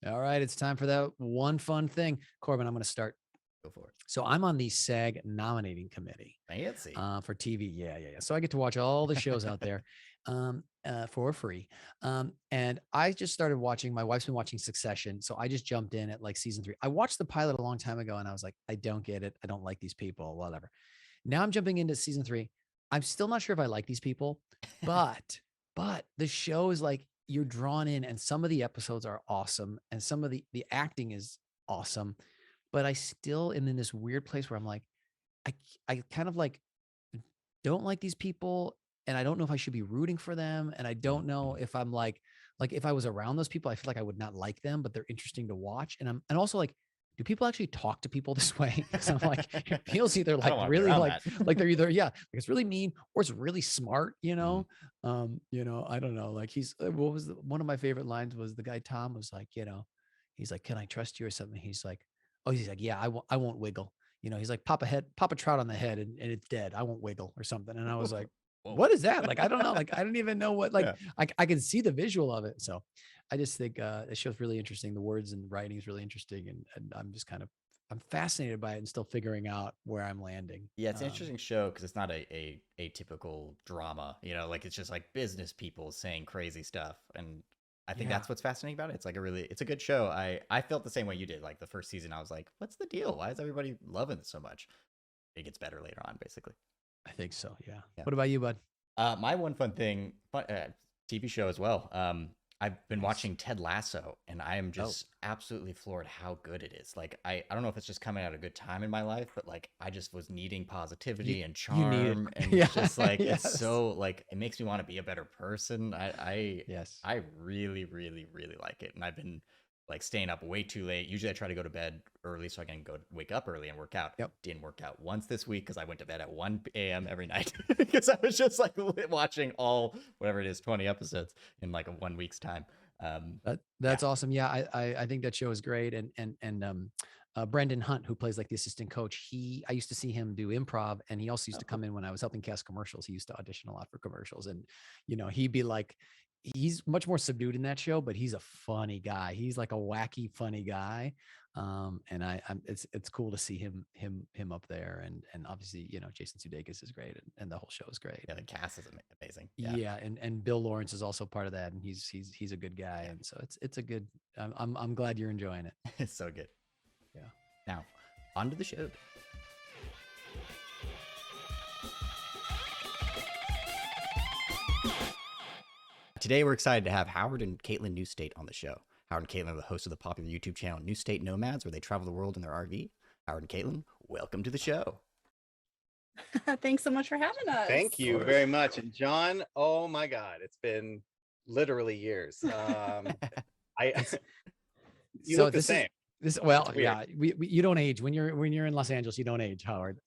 All right, it's time for that one fun thing. Corbin, I'm going to start. Go for it. So I'm on the SAG nominating committee Fancy. for TV. Yeah. So I get to watch all the shows out there for free. And I just started watching. My wife's been watching Succession, so I just jumped in at like season 3. I watched the pilot a long time ago, and I was like, I don't get it. I don't like these people. Whatever. Now I'm jumping into season 3. I'm still not sure if I like these people, but the show is like you're drawn in, and some of the episodes are awesome, and some of the acting is awesome. But I still am in this weird place where I'm like, I kind of like don't like these people, and I don't know if I should be rooting for them, and I don't know if I'm like if I was around those people, I feel like I would not like them, but they're interesting to watch. And also like, do people actually talk to people this way? Because I'm like, it feels either like really like they're either like it's really mean or it's really smart, you know. I don't know. Like what was one of my favorite lines was the guy Tom was like, he's like, can I trust you or something? He's like, yeah, I won't wiggle. He's like, pop a trout on the head and it's dead. I won't wiggle or something. And I was like, what is that? Like, I don't know. Like, I don't even know what, like, I can see the visual of it. So I just think it show's really interesting. The words and writing is really interesting. And I'm just I'm fascinated by it and still figuring out where I'm landing. Yeah, it's an interesting show because it's not a typical drama, like it's just like business people saying crazy stuff. And I think that's what's fascinating about it. It's like it's a good show. I felt the same way you did. Like the first season, I was like, what's the deal? Why is everybody loving it so much? It gets better later on, basically. I think so. Yeah. What about you, bud? My one fun thing, TV show as well. I've been watching Ted Lasso, and I am just absolutely floored how good it is. Like I don't know if it's just coming at a good time in my life, but like I just was needing positivity and charm, and it's just like it's so like it makes me want to be a better person. I really really really like it, and I've been like staying up way too late. Usually I try to go to bed early so I can wake up early and work out. Didn't work out once this week because I went to bed at 1 a.m. every night because I was just like watching all whatever it is 20 episodes in like a 1 week's time. That's awesome. Yeah, I think that show is great. And Brendan Hunt, who plays like the assistant coach, I used to see him do improv, and he also used to come in when I was helping cast commercials. He used to audition a lot for commercials, and he'd be like, he's much more subdued in that show, but he's a funny guy. He's like a wacky, funny guy. And it's cool to see him up there, and obviously Jason Sudeikis is great, and the whole show is great. Yeah, the cast is amazing. Yeah, and Bill Lawrence is also part of that, and he's a good guy, and so it's a good. I'm glad you're enjoying it. It's so good. Yeah. Now, on to the show. Today, we're excited to have Howard and Katelyn Newstate on the show. Howard and Katelyn are the hosts of the popular YouTube channel Newstate Nomads, where they travel the world in their RV. Howard and Katelyn, welcome to the show. Thanks so much for having us. Thank you very much. And John, oh my God, it's been literally years. You look the same. You don't age when you're in Los Angeles. You don't age, Howard.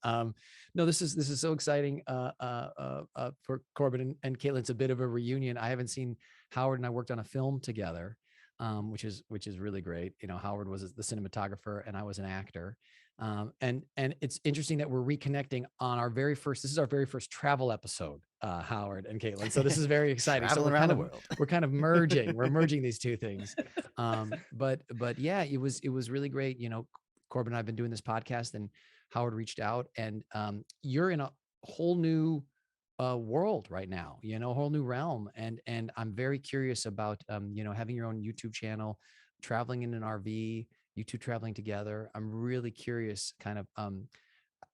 No, this is so exciting for Corbin and Katelyn. It's a bit of a reunion. I haven't seen Howard and I worked on a film together, which is really great. Howard was the cinematographer and I was an actor. And it's interesting that we're reconnecting on this is our very first travel episode, Howard and Katelyn. So this is very exciting. So we're kind of merging. We're merging these two things. But yeah, it was really great. Corbin and I've been doing this podcast, and Howard reached out, and you're in a whole new world right now, a whole new realm. And I'm very curious about, having your own YouTube channel, traveling in an RV, you two traveling together. I'm really curious kind of,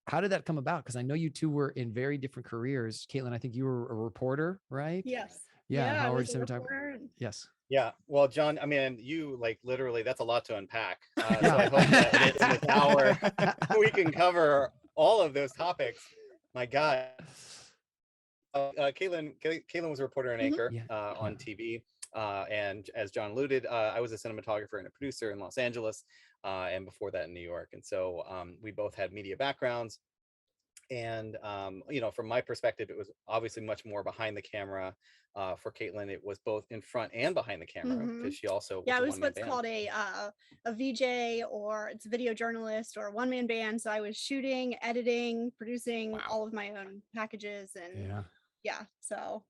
how did that come about? Because I know you two were in very different careers. Katelyn, I think you were a reporter, right? Yes. Yeah. Howard, yes. Yeah. Well, John, I mean, you like literally, that's a lot to unpack. So I hope that in this hour we can cover all of those topics. My God. Katelyn was a reporter and anchor on TV. And as John alluded, I was a cinematographer and a producer in Los Angeles, and before that in New York. And so we both had media backgrounds. And, from my perspective, it was obviously much more behind the camera. For Katelyn, it was both in front and behind the camera, because she also it was what's called a VJ, or it's a video journalist, or a one-man band. So I was shooting, editing, producing all of my own packages, and yeah, so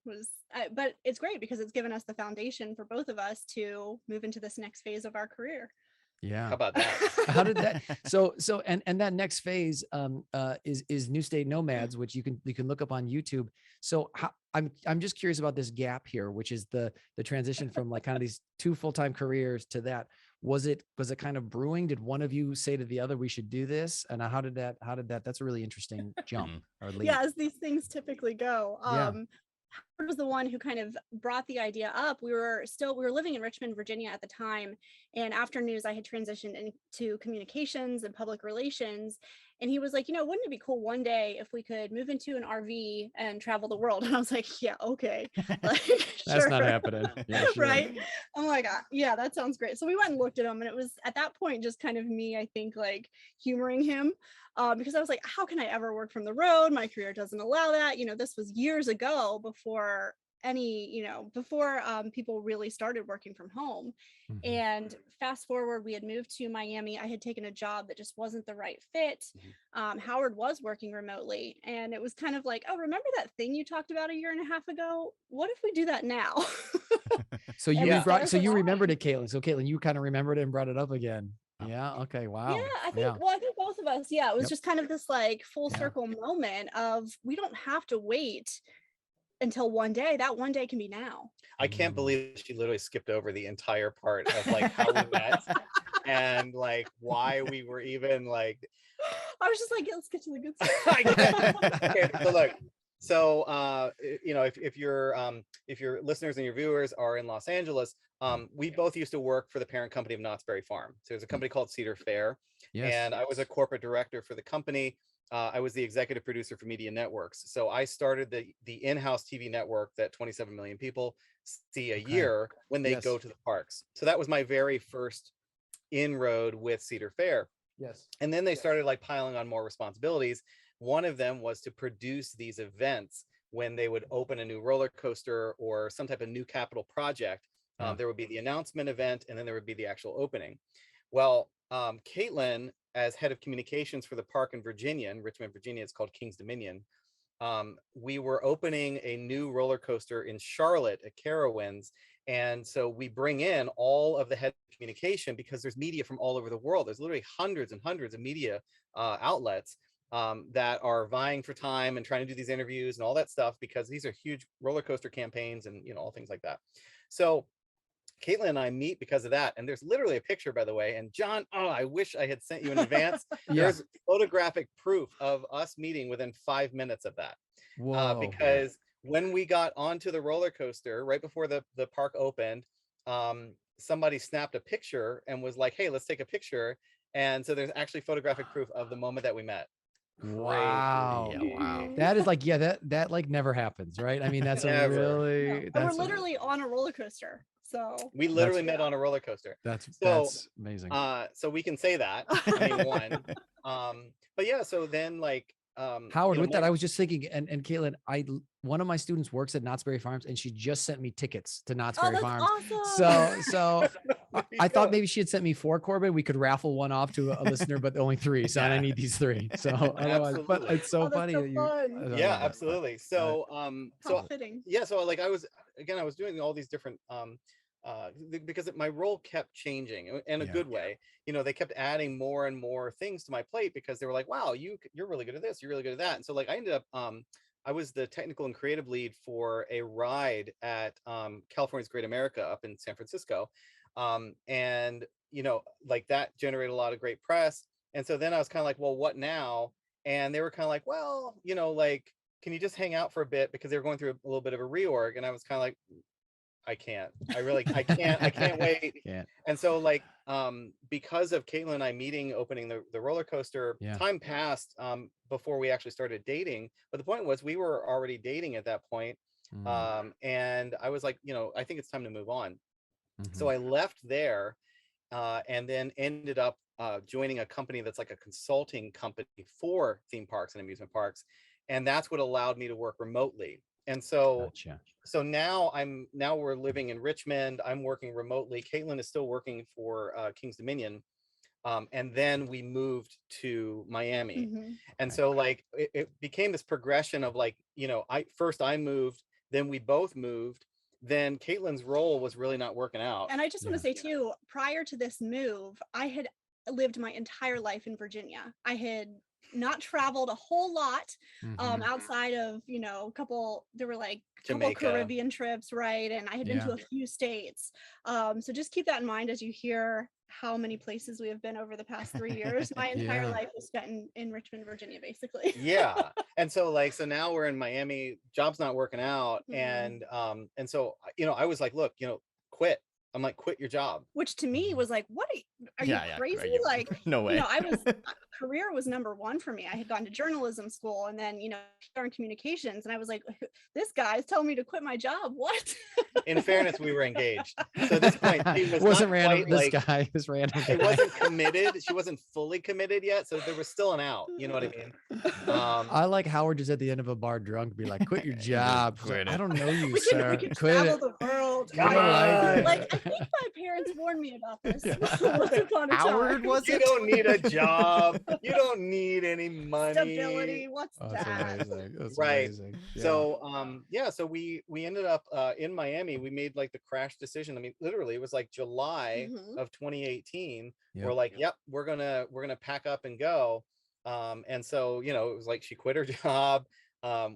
but it's great because it's given us the foundation for both of us to move into this next phase of our career. Yeah. How about that? How did that? So and that next phase is Newstate Nomads, which you can look up on YouTube. So I'm just curious about this gap here, which is the transition from like kind of these two full-time careers to that. Was it kind of brewing? Did one of you say to the other, we should do this? And how did that? That's a really interesting jump or leap. Yeah, as these things typically go. Yeah. Howard was the one who kind of brought the idea up. We were living in Richmond, Virginia at the time. And after news, I had transitioned into communications and public relations. And he was like, wouldn't it be cool one day if we could move into an RV and travel the world? And I was like, yeah, okay. Like, That's sure. not happening. Yeah, sure. Right. I'm like, yeah, that sounds great. So we went and looked at him, and it was at that point just kind of me, I think, like humoring him. Because I was like, how can I ever work from the road? My career doesn't allow that. This was years ago before before people really started working from home. Mm-hmm. And fast forward, we had moved to Miami. I had taken a job that just wasn't the right fit. Howard was working remotely, and it was kind of like, oh, remember that thing you talked about a year and a half ago? What if we do that now? So you remembered it, Katelyn. So Katelyn, you kind of remembered it and brought it up again. Yeah. Okay. Wow. Yeah, I think. Well, I think both of us. Yeah, it was just kind of this like full circle moment of we don't have to wait until one day. That one day can be now. I can't believe she literally skipped over the entire part of like how we met and like why we were even like. I was just like, let's get to the good stuff. Okay, so look. So if your listeners and your viewers are in Los Angeles, we both used to work for the parent company of Knott's Berry Farm. So there's a company called Cedar Fair, and I was a corporate director for the company. I was the executive producer for Media Networks. So I started the in-house TV network that 27 million people see a year when they go to the parks. So that was my very first inroad with Cedar Fair. Yes. And then they started like piling on more responsibilities. One of them was to produce these events when they would open a new roller coaster or some type of new capital project. There would be the announcement event, and then there would be the actual opening. Well, Katelyn, as head of communications for the park in Richmond, Virginia, it's called King's Dominion. We were opening a new roller coaster in Charlotte at Carowinds. And so we bring in all of the head of communication because there's media from all over the world. There's literally hundreds and hundreds of media outlets that are vying for time and trying to do these interviews and all that stuff, because these are huge roller coaster campaigns and all things like that. So Katelyn and I meet because of that. And there's literally a picture, by the way. And John, I wish I had sent you in advance. There's photographic proof of us meeting within 5 minutes of that. Because when we got onto the roller coaster, right before the park opened, somebody snapped a picture and was like, hey, let's take a picture. And so there's actually photographic proof of the moment that we met. Wow. Yeah, wow. That is like, that like never happens, right? I mean, that's we're literally on a roller coaster. So we literally met on a roller coaster. That's amazing. So we can say that. I mean, one. But yeah, so then like Howard, with that, I was just thinking, and Katelyn, one of my students works at Knott's Berry Farms, and she just sent me tickets to Knott's Berry Farms. Awesome. So I thought maybe she had sent me 4, Corbin. We could raffle one off to a listener, but only 3. So I need these 3. So otherwise, but it's so funny that you. Yeah, absolutely. So How fitting. Yeah, so like I was doing all these different because my role kept changing in a good way. They kept adding more and more things to my plate because they were like, wow, you're really good at this, you're really good at that. And so like I ended up I was the technical and creative lead for a ride at California's Great America up in San Francisco. And like that generated a lot of great press. And so then I was kind of like, well, what now? And they were kind of like, well, like, can you just hang out for a bit, because they were going through a little bit of a reorg. And I was kind of like, I can't wait. Can't. And so like because of Katelyn and I opening the roller coaster, time passed before we actually started dating. But the point was we were already dating at that point. And I was like, I think it's time to move on. So I left there and then ended up joining a company that's like a consulting company for theme parks and amusement parks. And that's what allowed me to work remotely. And so So now we're living in Richmond. I'm working remotely. Katelyn is still working for King's Dominion. And then we moved to Miami. Mhm. And so like it became this progression of like, you know, I moved, then we both moved, then Katelyn's role was really not working out. And I just want to say too, prior to this move, I had lived my entire life in Virginia. I had not traveled a whole lot outside of, you know, there were like a couple Jamaica. Caribbean trips, right? And I had been to a few states. So just keep that in mind as you hear how many places we have been over the past 3 years. My entire life was spent in Richmond, Virginia, basically. Yeah. And so like, so now we're in Miami, job's not working out. And so, you know, I was like, look, you know, quit. I'm like, quit your job. Which to me was like, what are you crazy? Like, no way. You know, career was number one for me. I had gone to journalism school and then, you know, PR and communications. And I was like, this guy's telling me to quit my job. What? In fairness, we were engaged. So at this point, she wasn't random. This guy is random. She wasn't committed. She wasn't fully committed yet. So there was still an out. You know what I mean? I like Howard just at the end of a bar drunk be like, quit your job. Quit I don't know you, we sir. can Quit travel it. the world. Come on. Like, I think my parents warned me about this. Once upon a Howard time. was You don't need a job. You don't need any money. Stability. What's That's that? amazing. That's Right. amazing. Yeah. So so we ended up in Miami. We made like the crash decision. I mean, literally it was like July of 2018. We're like, yep, we're gonna pack up and go. And so, you know, it was like she quit her job.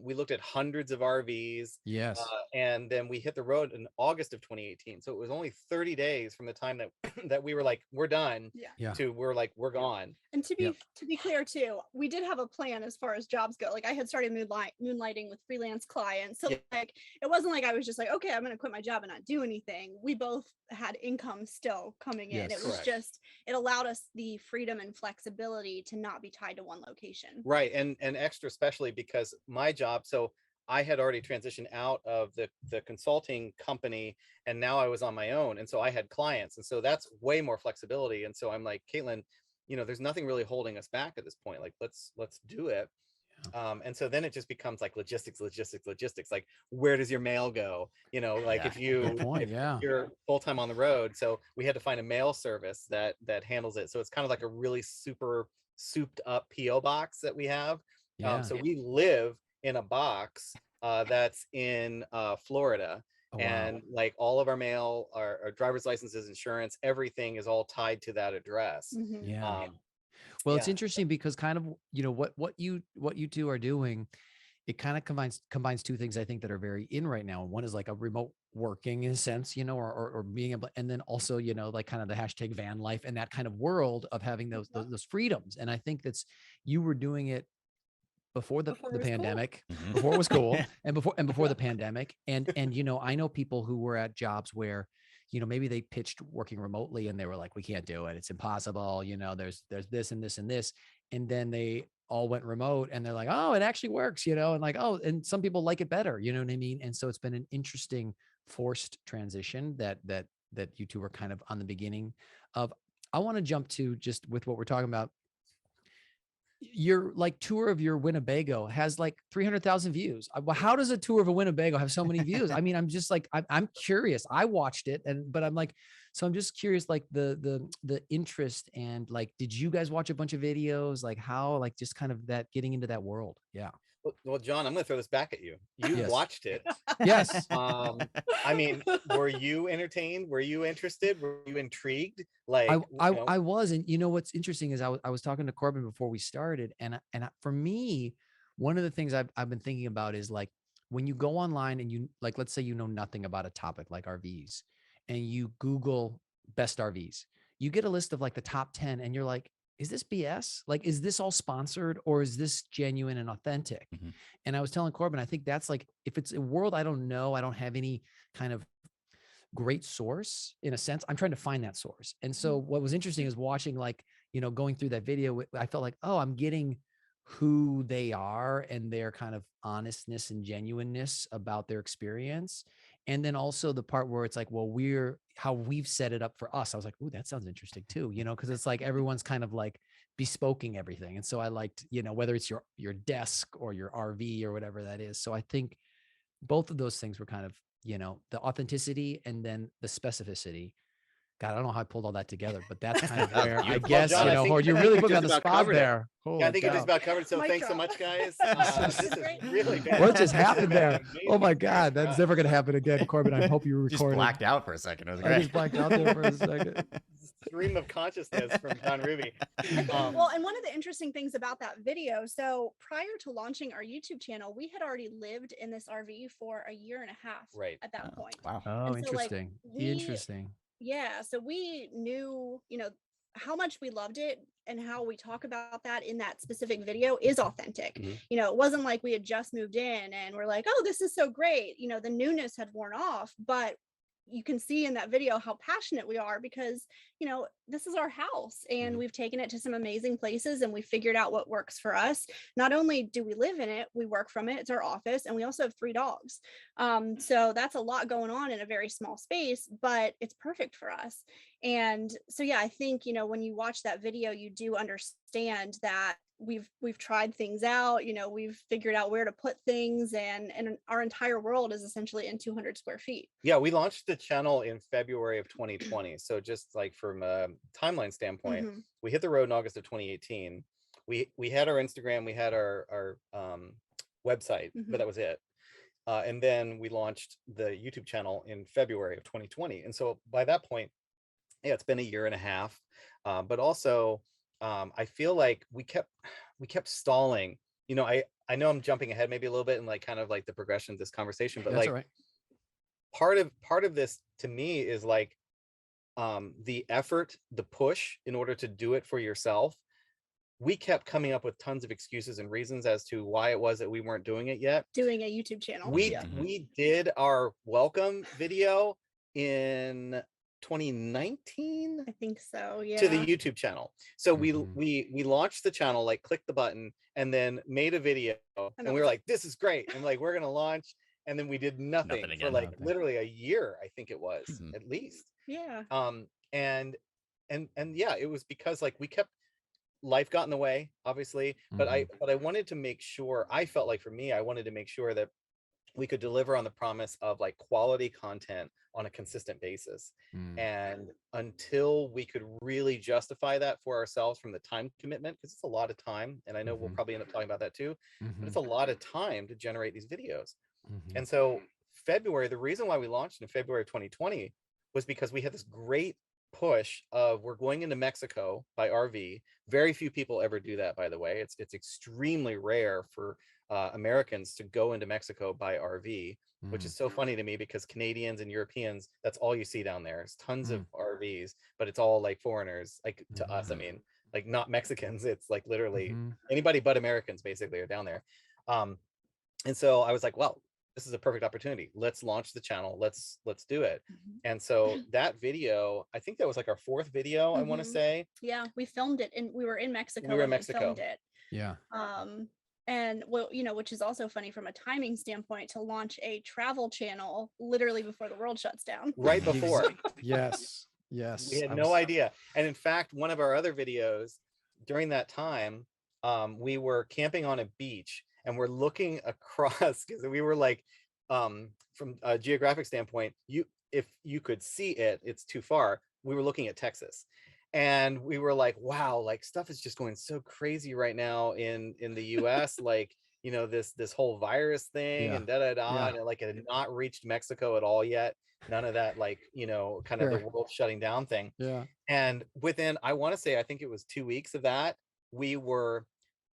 We looked at hundreds of RVs. Yes. And then we hit the road in August of 2018. So it was only 30 days from the time that that we were like, we're done, to we're like, we're gone. And to be clear too, we did have a plan as far as jobs go. Like I had started moonlighting with freelance clients. So like it wasn't like I was just like, okay, I'm gonna quit my job and not do anything. We both had income still coming in. It was just, it allowed us the freedom and flexibility to not be tied to one location. Right. And extra especially because my job, so I had already transitioned out of the consulting company and now I was on my own. And so I had clients. And so that's way more flexibility. And so I'm like, Katelyn, you know, there's nothing really holding us back at this point. Like, let's do it. And so then it just becomes like logistics. Like, where does your mail go? You know, like if you're full time on the road. So we had to find a mail service that handles it. So it's kind of like a really super souped up PO box that we have. So we live in a box that's in Florida. Oh, and like all of our mail, our driver's licenses, insurance, everything is all tied to that address. Well, it's interesting because kind of, you know, what you two are doing, it kind of combines two things I think that are very in right now. One is like a remote working in a sense, you know, or being able, and then also, you know, like kind of the hashtag van life and that kind of world of having those freedoms. And I think you were doing it before the pandemic, before it was cool, and before the pandemic. And, you know, I know people who were at jobs where, you know, maybe they pitched working remotely and they were like, we can't do it. It's impossible. You know, there's this and this and this. And then they all went remote and they're like, oh, it actually works, you know, and like, oh, and some people like it better, you know what I mean? And so it's been an interesting forced transition that you two were kind of on the beginning of. I want to jump to just with what we're talking about. Your like tour of your Winnebago has like 300,000 views. How does a tour of a Winnebago have so many views? I mean, I'm just like, I'm curious. I watched it but I'm like, so I'm just curious, like the interest and like, did you guys watch a bunch of videos? Like how, like just kind of that getting into that world. Yeah. Well, John, I'm going to throw this back at you. You watched it. Yes. I mean, were you entertained? Were you interested? Were you intrigued? Like I was, and you know what's interesting is I was talking to Corbin before we started, and for me, one of the things I've been thinking about is like when you go online and you like, let's say you know nothing about a topic like RVs, and you Google best RVs, you get a list of like the top 10, and you're like, is this BS? Like, is this all sponsored or is this genuine and authentic? And I was telling Corbin, I think that's like, if it's a world I don't know, I don't have any kind of great source in a sense, I'm trying to find that source. And so what was interesting is watching, like, you know, going through that video, I felt like, oh, I'm getting who they are and their kind of honestness and genuineness about their experience. And then also the part where it's like, well, how we've set it up for us. I was like, ooh, that sounds interesting too, you know, because it's like everyone's kind of like bespoking everything. And so I liked, you know, whether it's your desk or your RV or whatever that is. So I think both of those things were kind of, you know, the authenticity and then the specificity God, I don't know how I pulled all that together, but that's kind of That was where I beautiful. guess, John, you I know, think- or I you think really we put me on just the about spot covered it. there. Holy Yeah, I think it cow. just about covered. So Mic thanks so drop. much, guys. This This is is great. really bad. What just This has happened been there? amazing. Oh my Thanks, God, that's guys. never going to happen again. Corbin, I hope you Just recorded. blacked out for a second. It was I great. just blacked out there for a second. Stream of consciousness from John Ruby. I think, well, and one of the interesting things about that video, so prior to launching our YouTube channel, we had already lived in this RV for a year and a half Right. at that point. Wow. Oh, And so, like, interesting. we- Interesting. Yeah, so we knew, you know, how much we loved it, and how we talk about that in that specific video is authentic. Mhm. You know, it wasn't like we had just moved in and we're like, oh, this is so great. You know, the newness had worn off, but you can see in that video how passionate we are, because, you know, this is our house and Mhm. we've taken it to some amazing places and we figured out what works for us. Not only do we live in it, we work from it, it's our office, and we also have 3 dogs. So that's a lot going on in a very small space, but it's perfect for us. And so, yeah, I think, you know, when you watch that video, you do understand that we've tried things out. You know, we've figured out where to put things, and our entire world is essentially in 200 square feet. Yeah, we launched the channel in February of 2020. So just like from a timeline standpoint, Mhm. we hit the road in August of 2018. We had our Instagram, we had our website, Mhm. but that was it. And then we launched the YouTube channel in February of 2020. And so by that point, yeah, it's been a year and a half. But also, I feel like we kept stalling. You know, I know I'm jumping ahead maybe a little bit in like kind of like the progression of this conversation, but That's like all right. part of this to me is like the effort, the push in order to do it for yourself. We kept coming up with tons of excuses and reasons as to why it was that we weren't doing it yet. Doing a YouTube channel. We did our welcome video in 2019 I think so. Yeah. to the YouTube channel. So Mhm. we launched the channel, like clicked the button and then made a video, and we were like, this is great, and like we're gonna launch, and then we did nothing for again. like Nothing. literally a year, I think it was, Mhm. at least. Yeah. And yeah, it was because like we kept, life got in the way, obviously, but I wanted to make sure, I felt like for me, I wanted to make sure that we could deliver on the promise of like quality content on a consistent basis. Mm. And until we could really justify that for ourselves from the time commitment, because it's a lot of time, and I know we'll probably end up talking about that too, but it's a lot of time to generate these videos. And so February, the reason why we launched in February of 2020 was because we had this great push of, we're going into Mexico by RV. Very few people ever do that, by the way. It's extremely rare for Americans to go into Mexico by RV, which is so funny to me, because Canadians and Europeans, that's all you see down there. There's tons of RVs, but it's all like foreigners, like to us, I mean, like not Mexicans. It's like literally anybody but Americans basically are down there. And so I was like, well, this is a perfect opportunity. Let's launch the channel. Let's do it. And so that video, I think that was like our 4th video, I want to say. Yeah, we filmed it, and we were in Mexico. We were in and Mexico. filmed it. Yeah. And well, you know, which is also funny from a timing standpoint, to launch a travel channel literally before the world shuts down. Right before. Yes. Yes. We had no idea. And in fact, one of our other videos during that time, we were camping on a beach, and we're looking across, because we were like, from a geographic standpoint, if you could see it, it's too far. We were looking at Texas, and we were like, wow, like stuff is just going so crazy right now in the US. Like, you know, this whole virus thing, and and it, like, it had not reached Mexico at all yet. None of that, like, you know, kind of the world shutting down thing. Yeah. And within, I want to say, I think it was 2 weeks of that, we were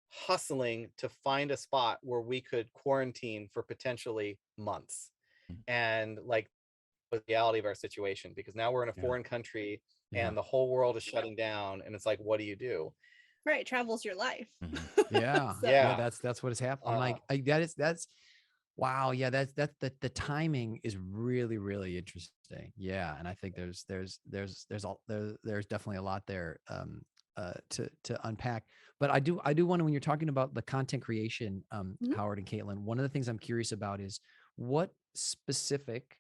hustling to find a spot where we could quarantine for potentially months. And like, the reality of our situation, because now we're in a foreign country, and the whole world is shutting down, and it's like, what do you do? Right, travel's your life. Yeah. So- Yeah, that's what has happened. I'm like, that's wow. Yeah, that's the timing is really, really interesting. Yeah, and I think there's definitely a lot there to unpack. But I do want to, when you're talking about the content creation, Howard and Katelyn, one of the things I'm curious about is what specific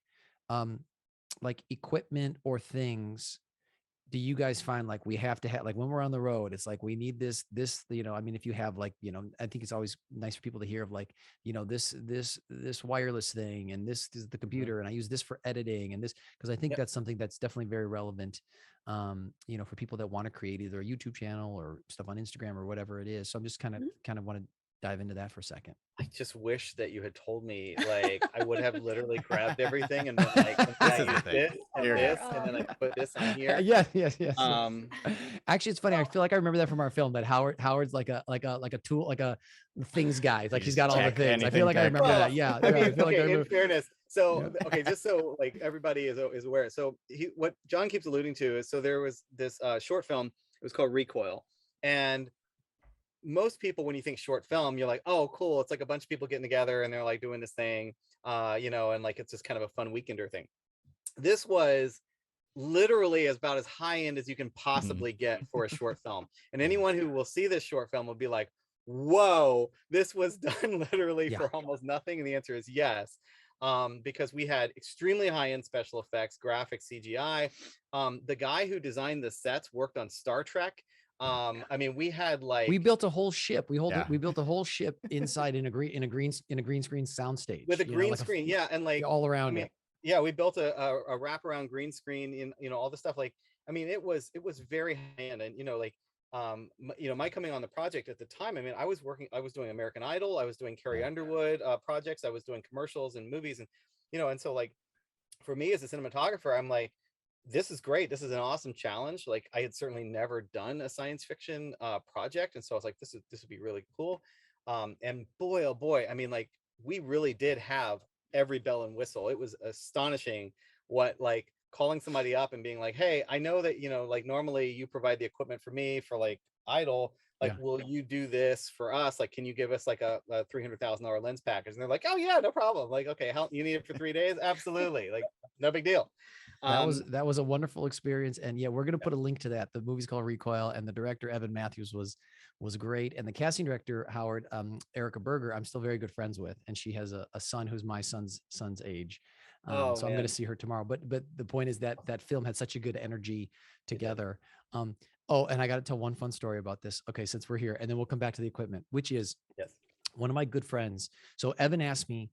like equipment or things do you guys find like we have to have, like when we're on the road, it's like we need this, I mean, if you have like, I think it's always nice for people to hear of like, this wireless thing, and this is the computer, and I use this for editing, and this, because I think that's something that's definitely very relevant, for people that want to create either a YouTube channel or stuff on Instagram or whatever it is. So I'm just kind of want to dive into that for a second. I just wish that you had told me, like, I would have literally grabbed everything and been like, I use this and this, and then I put this on here. Yes. Actually, it's funny. I feel like I remember that from our film, that Howard's like a tool, like a things guy. Like he's got all the things. I feel like I remember that. Yeah. I mean, I feel like I remember. in fairness. So, okay, just so like everybody is aware. So what John keeps alluding to is, so there was this short film, it was called Recoil. And most people, when you think short film, you're like, oh, cool. It's like a bunch of people getting together and they're like doing this thing, and like, it's just kind of a fun weekender thing. This was literally about as high end as you can possibly get for a short film. And anyone who will see this short film will be like, whoa, this was done literally for almost nothing. And the answer is yes. Because we had extremely high-end special effects, graphics, CGI. The guy who designed the sets worked on Star Trek. I mean, we had like, we built a whole ship. We built a whole ship inside in a green screen soundstage with a green screen. And like all around it. Yeah, we built a wraparound green screen in, all the stuff. Like, I mean, it was very high end. And, my coming on the project at the time, I mean, I was doing American Idol. I was doing Carrie Underwood projects. I was doing commercials and movies. And, and so like, for me as a cinematographer, I'm like, this is great. This is an awesome challenge. Like, I had certainly never done a science fiction project. And so I was like, this would be really cool. And boy, oh boy, I mean, like, we really did have every bell and whistle. It was astonishing what, like, calling somebody up and being like, hey, I know that, like, normally you provide the equipment for me for like Idol. Like, will you do this for us? Like, can you give us like a $300,000 lens package? And they're like, oh yeah, no problem. Like, okay, how you need it for 3 days? Absolutely. Like, no big deal. That was a wonderful experience. And yeah, we're going to put a link to that. The movie's called Recoil, and the director, Evan Matthews, was great. And the casting director, Howard, Erica Berger, I'm still very good friends with. And she has a son who's my son's age. So I'm going to see her tomorrow. But the point is that film had such a good energy together. And I got to tell one fun story about this. Okay, since we're here, and then we'll come back to the equipment, which is one of my good friends. So Evan asked me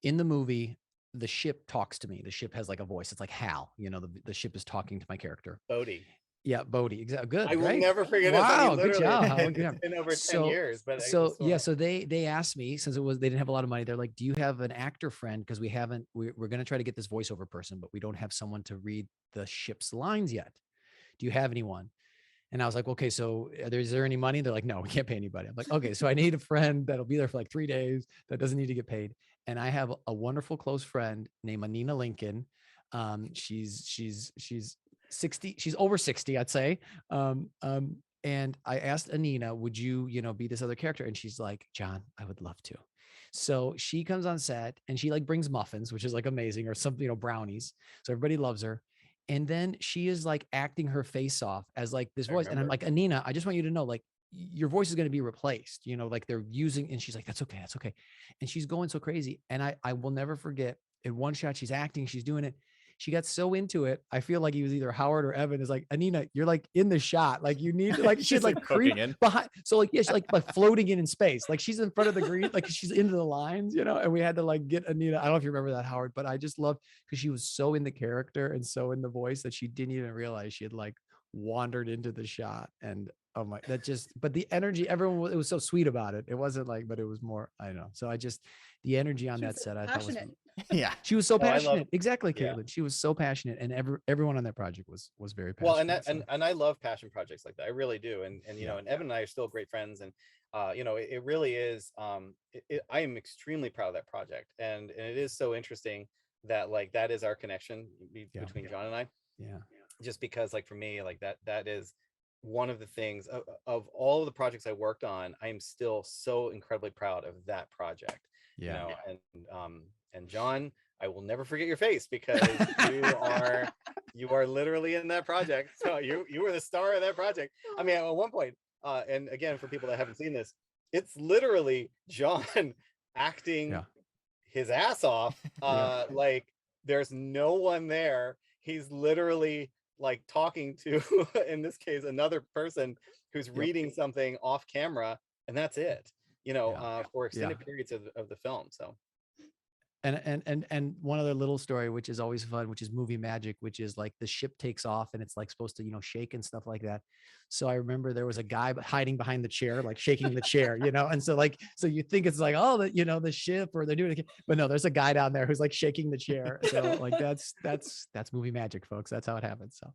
in the movie, the ship talks to me. The ship has like a voice. It's like Hal, the ship is talking to my character. Bodhi. Yeah, Bodhi. Exactly. Good. I will never forget it. Wow, good job. It's been over 10 years. But so they asked me, since they didn't have a lot of money, they're like, do you have an actor friend? Because we're going to try to get this voiceover person, but we don't have someone to read the ship's lines yet. Do you have anyone? And I was like, okay, so is there any money? They're like, no, we can't pay anybody. I'm like, okay, so I need a friend that'll be there for like 3 days that doesn't need to get paid. And I have a wonderful close friend named Anina Lincoln. She's 60, she's over 60, I'd say. And I asked Anina, would you, be this other character? And she's like, John, I would love to. So she comes on set and she like brings muffins, which is like amazing, or something, brownies. So everybody loves her. And then she is like acting her face off as like this voice. And I'm like, Anina, I just want you to know, like, your voice is going to be replaced, like they're using, and she's like, that's okay. That's okay. And she's going so crazy. And I will never forget, in one shot, she's acting, she's doing it. She got so into it. I feel like he was either Howard or Evan is like, Anina, you're like in the shot. Like you need to like, she's like creeping behind. So like, yeah, she's like floating in space. Like she's in front of the green, like she's into the lines, and we had to like get Anina. I don't know if you remember that, Howard, but I just loved, because she was so in the character and so in the voice that she didn't even realize she had like wandered into the shot. And oh my, but the energy, it was so sweet about it. It wasn't like, but it was more, I don't know. So the energy on that set, I thought was, she was so passionate. Exactly, Katelyn. Yeah. She was so passionate, and everyone on that project was very passionate. Well, and I love passion projects like that. I really do. And and Evan and I are still great friends. And it really is. I am extremely proud of that project, and it is so interesting that like that is our connection between John and I. Yeah. Just because like for me, like that is one of the things of all of the projects I worked on, I am still so incredibly proud of that project. Yeah. And John, I will never forget your face, because you are literally in that project. So you were the star of that project. I mean, at one point, and again, for people that haven't seen this, it's literally John acting his ass off. Like there's no one there. He's literally like talking to, in this case, another person who's reading something off camera, and that's it, for extended periods of the film. So. And one other little story, which is always fun, which is movie magic, which is like the ship takes off and it's like supposed to, shake and stuff like that. So I remember there was a guy hiding behind the chair, like shaking the chair, and so you think it's like, oh, the ship, or they're doing it, but no, there's a guy down there who's like shaking the chair. So like that's movie magic, folks. That's how it happens. So,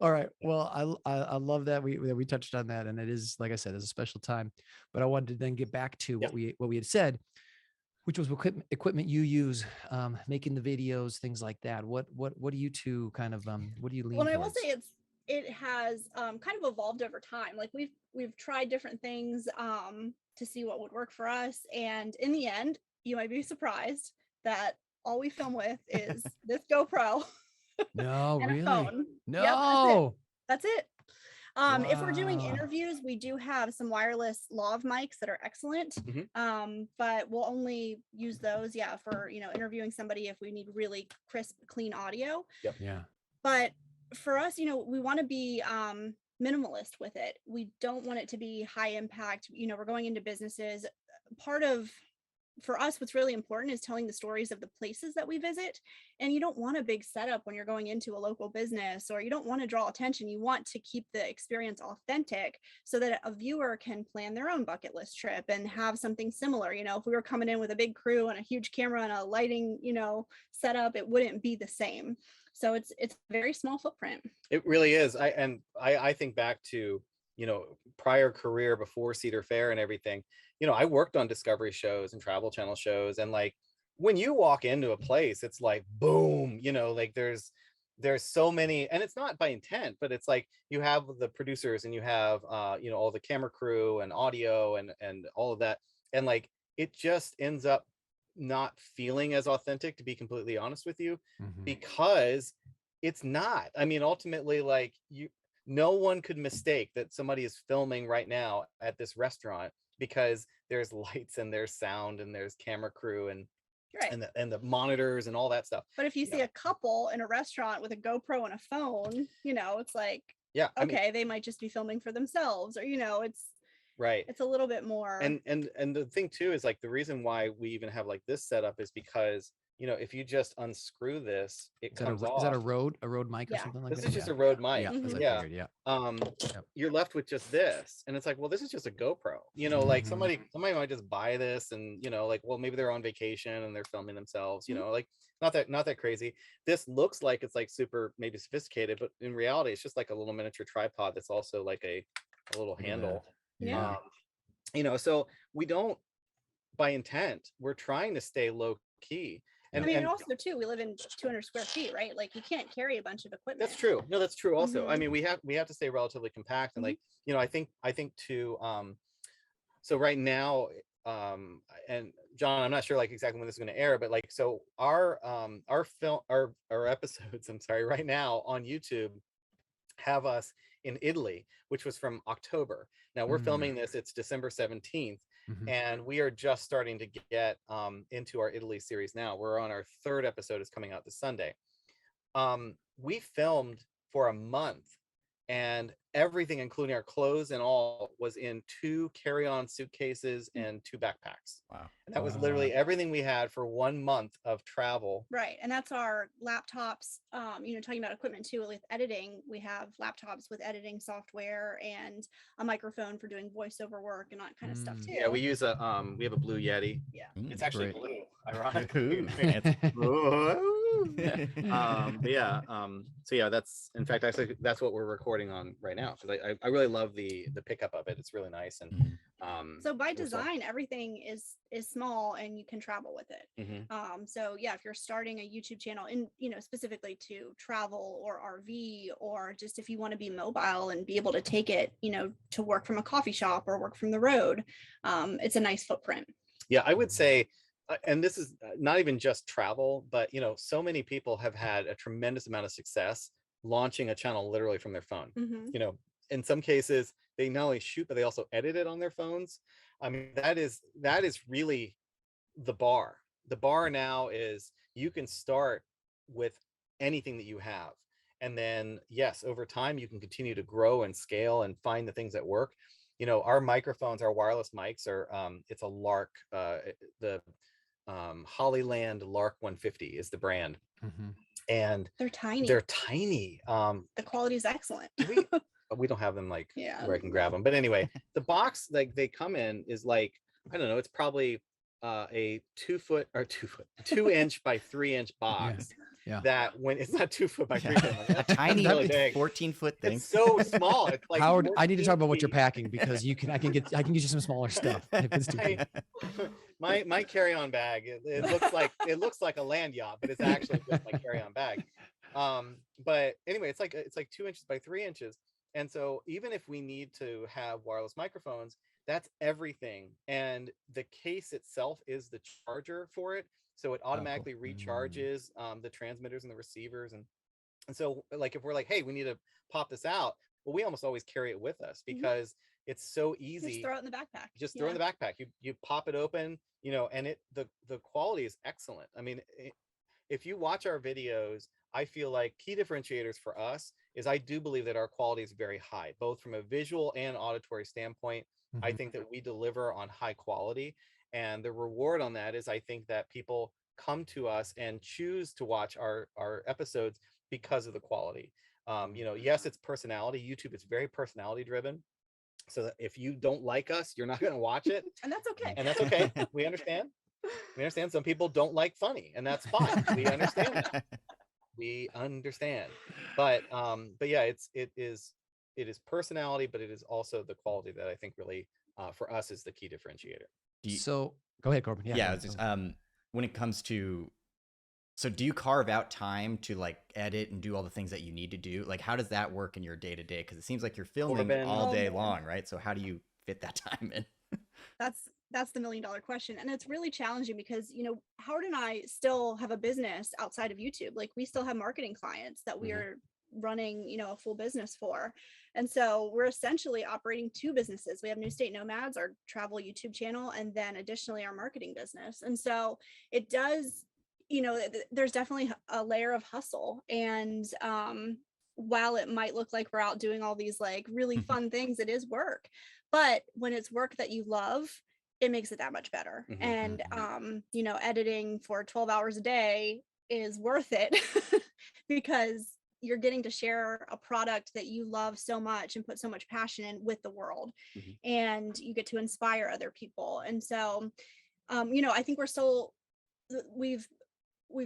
all right. Well, I love that we touched on that, and it is, like I said, it's a special time. But I wanted to then get back to what we had said, which was equipment you use, making the videos, things like that. What do you two kind of, what do you lean Well, towards? I will say it has kind of evolved over time. Like we've tried different things to see what would work for us. And in the end, you might be surprised that all we film with is this GoPro. No, and really? a phone. No. Yep, that's it. If we're doing interviews, we do have some wireless lav mics that are excellent. But we'll only use those, for, interviewing somebody if we need really crisp, clean audio. Yep. Yeah. But for us, we want to be minimalist with it. We don't want it to be high impact. We're going into businesses. For us, what's really important is telling the stories of the places that we visit. And you don't want a big setup when you're going into a local business, or you don't want to draw attention. You want to keep the experience authentic so that a viewer can plan their own bucket list trip and have something similar. If we were coming in with a big crew and a huge camera and a lighting, setup, it wouldn't be the same. So it's a very small footprint. It really is. I think back to, prior career before Cedar Fair and everything. I worked on Discovery shows and Travel Channel shows, and like when you walk into a place, it's like boom, like there's so many, and it's not by intent, but it's like you have the producers and you have all the camera crew and audio and all of that, and like it just ends up not feeling as authentic, to be completely honest with you, because it's not. I mean, ultimately, like no one could mistake that somebody is filming right now at this restaurant, because there's lights and there's sound and there's camera crew and the monitors and all that stuff. But if you see a couple in a restaurant with a GoPro and a phone, it's like, they might just be filming for themselves, or it's right. It's a little bit more. And the thing too is like the reason why we even have like this setup is because if you just unscrew this, it comes off. Is that a Rode mic or something like that? This is just a Rode mic. Yeah. Figured, You're left with just this, and it's like, well, this is just a GoPro. Like somebody might just buy this, and like, well, maybe they're on vacation and they're filming themselves. Like not that crazy. This looks like it's like super maybe sophisticated, but in reality, it's just like a little miniature tripod that's also like a little handle. Yeah. So we don't, by intent, we're trying to stay low key. And also too, we live in 200 square feet, right? Like you can't carry a bunch of equipment. That's true. No, that's true. Also, I mean, we have to stay relatively compact, and like, I think too. So right now, and John, I'm not sure like exactly when this is going to air, but like, so our episodes, I'm sorry, right now on YouTube have us in Italy, which was from October. Now we're filming this, it's December 17th. And we are just starting to get into our Italy series now. We're on our third episode, is coming out this Sunday. We filmed for a month, and everything, including our clothes and all, was in 2 carry-on suitcases and 2 backpacks. Wow. And that was literally everything we had for 1 month of travel. Right. And that's our laptops. Talking about equipment too, with editing, we have laptops with editing software and a microphone for doing voiceover work and that kind of stuff too. Yeah, we use we have a Blue Yeti. Yeah. It's actually great. blue, ironically. So yeah, that's, in fact, actually that's what we're recording on right now, because I really love the pickup of it. It's really nice. And so by design, everything is small and you can travel with it. So yeah, if you're starting a YouTube channel in, specifically to travel or RV, or just if you want to be mobile and be able to take it, to work from a coffee shop or work from the road, it's a nice footprint. Yeah, I would say, and this is not even just travel, but so many people have had a tremendous amount of success launching a channel literally from their phone. In some cases they not only shoot, but they also edit it on their phones. I mean, that is really the bar. The bar now is you can start with anything that you have, And then, yes, over time, you can continue to grow and scale and find the things that work. You know, our microphones, our wireless mics are, it's a Lark, the Hollyland Lark 150 is the brand. And they're tiny. They're tiny. The quality is excellent. We don't have them like Yeah, where I can grab them. But anyway, the box like they come in is like, I don't know, it's probably a 2 inch by 3 inch box. Yeah. That when it's not 2 foot by 3 foot, like, a tiny really big. 14-foot thing. It's so small. It's like Howard, I need to talk about what you're packing, because I can get you some smaller stuff if it's too big. My carry-on bag, it looks like a land yacht, but it's actually just my carry-on bag. But anyway, it's like 2 inches by 3 inches. And so even if we need to have wireless microphones, that's everything. And the case itself is the charger for it. So it automatically recharges the transmitters and the receivers. And so like, if we're like, hey, we need to pop this out, well, we almost always carry it with us because it's so easy. Just throw it in the backpack. Just throw it in the backpack. You pop it open, you know, and the quality is excellent. I mean, if you watch our videos, I feel like key differentiators for us is I do believe that our quality is very high, both from a visual and auditory standpoint. I think that we deliver on high quality, and the reward on that is I think that people come to us and choose to watch our episodes because of the quality. You know, yes, it's personality. YouTube is very personality driven. So that if you don't like us, you're not going to watch it. And that's okay. And that's okay. We understand. We understand some people don't like funny, and that's fine. We understand that. We understand. But yeah, it is personality, but it is also the quality that I think really for us is the key differentiator. So go ahead, Corbin. Yeah, it's just, when it comes to, so do you carve out time to like edit and do all the things that you need to do? Like, how does that work in your day to day? Because it seems like you're filming all day long, right? So how do you fit that time in? That's the $1 million question. And it's really challenging because, you know, Howard and I still have a business outside of YouTube. Like, we still have marketing clients that we are running, you know, a full business for. And so we're essentially operating two businesses. We have Newstate Nomads, our travel YouTube channel, and then additionally our marketing business. And so it does, you know, there's definitely a layer of hustle. And while it might look like we're out doing all these like really fun things, it is work. But when it's work that you love, it makes it that much better. And, you know, editing for 12 hours a day is worth it because you're getting to share a product that you love so much and put so much passion in with the world. And you get to inspire other people. And so, you know, I think we've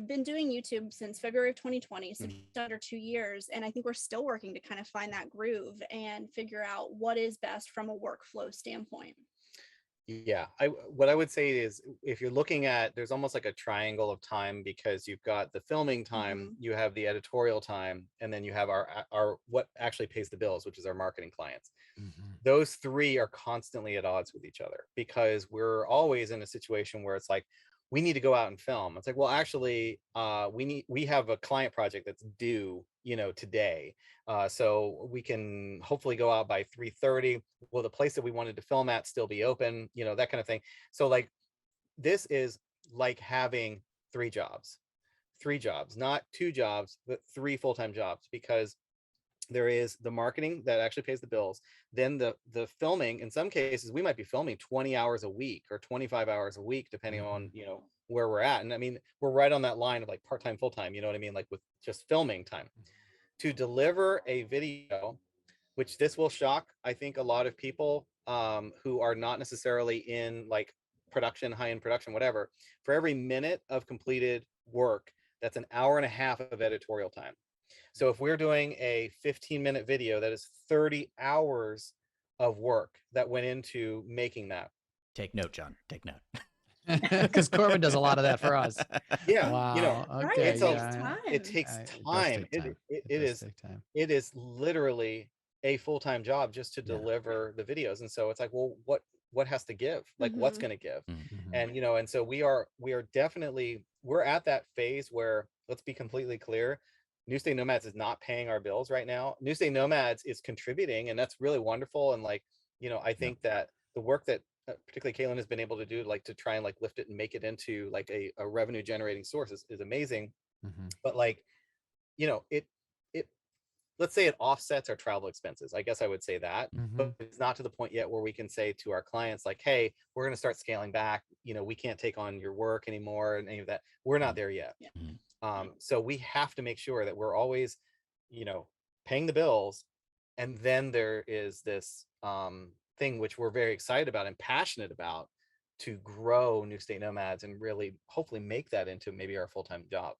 been doing YouTube since February of 2020, so just under 2 years. And I think we're still working to kind of find that groove and figure out what is best from a workflow standpoint. Yeah, what I would say is, if you're looking at, there's almost like a triangle of time, because you've got the filming time, you have the editorial time, and then you have our what actually pays the bills, which is our marketing clients. Those three are constantly at odds with each other, because we're always in a situation where it's like, we need to go out and film. It's like, well, actually, we have a client project that's due, you know, today. So we can hopefully go out by 3:30. Will the place that we wanted to film at still be open? You know, that kind of thing. So like, this is like having three jobs, not two jobs, but three full-time jobs, because there is the marketing that actually pays the bills. Then the filming, in some cases, we might be filming 20 hours a week or 25 hours a week, depending on, you know, where we're at. And I mean, we're right on that line of like part-time, full-time, you know what I mean? Like with just filming time to deliver a video, which this will shock, I think, a lot of people who are not necessarily in like production, high-end production, whatever. For every minute of completed work, that's an hour and a half of editorial time. So if we're doing a 15-minute video, that is 30 hours of work that went into making that. Take note, John. Take note. Because Corbin does a lot of that for us. Yeah. Wow. You know, Okay. it takes time. It is literally a full-time job just to deliver the videos. And so it's like, well, what has to give? Like, what's going to give? And, you know, and so we are definitely, we're at that phase where, let's be completely clear, Newstate Nomads is not paying our bills right now. Newstate Nomads is contributing, and that's really wonderful. And like, you know, I think that the work that particularly Katelyn has been able to do, like to try and like lift it and make it into like a revenue generating source is amazing. But like, you know, let's say it offsets our travel expenses. I guess I would say that, Mm-hmm. but it's not to the point yet where we can say to our clients like, hey, we're going to start scaling back. You know, we can't take on your work anymore and any of that. We're not there yet. Yeah. So we have to make sure that we're always, you know, paying the bills. And then there is this thing which we're very excited about and passionate about, to grow Newstate Nomads and really hopefully make that into maybe our full-time job.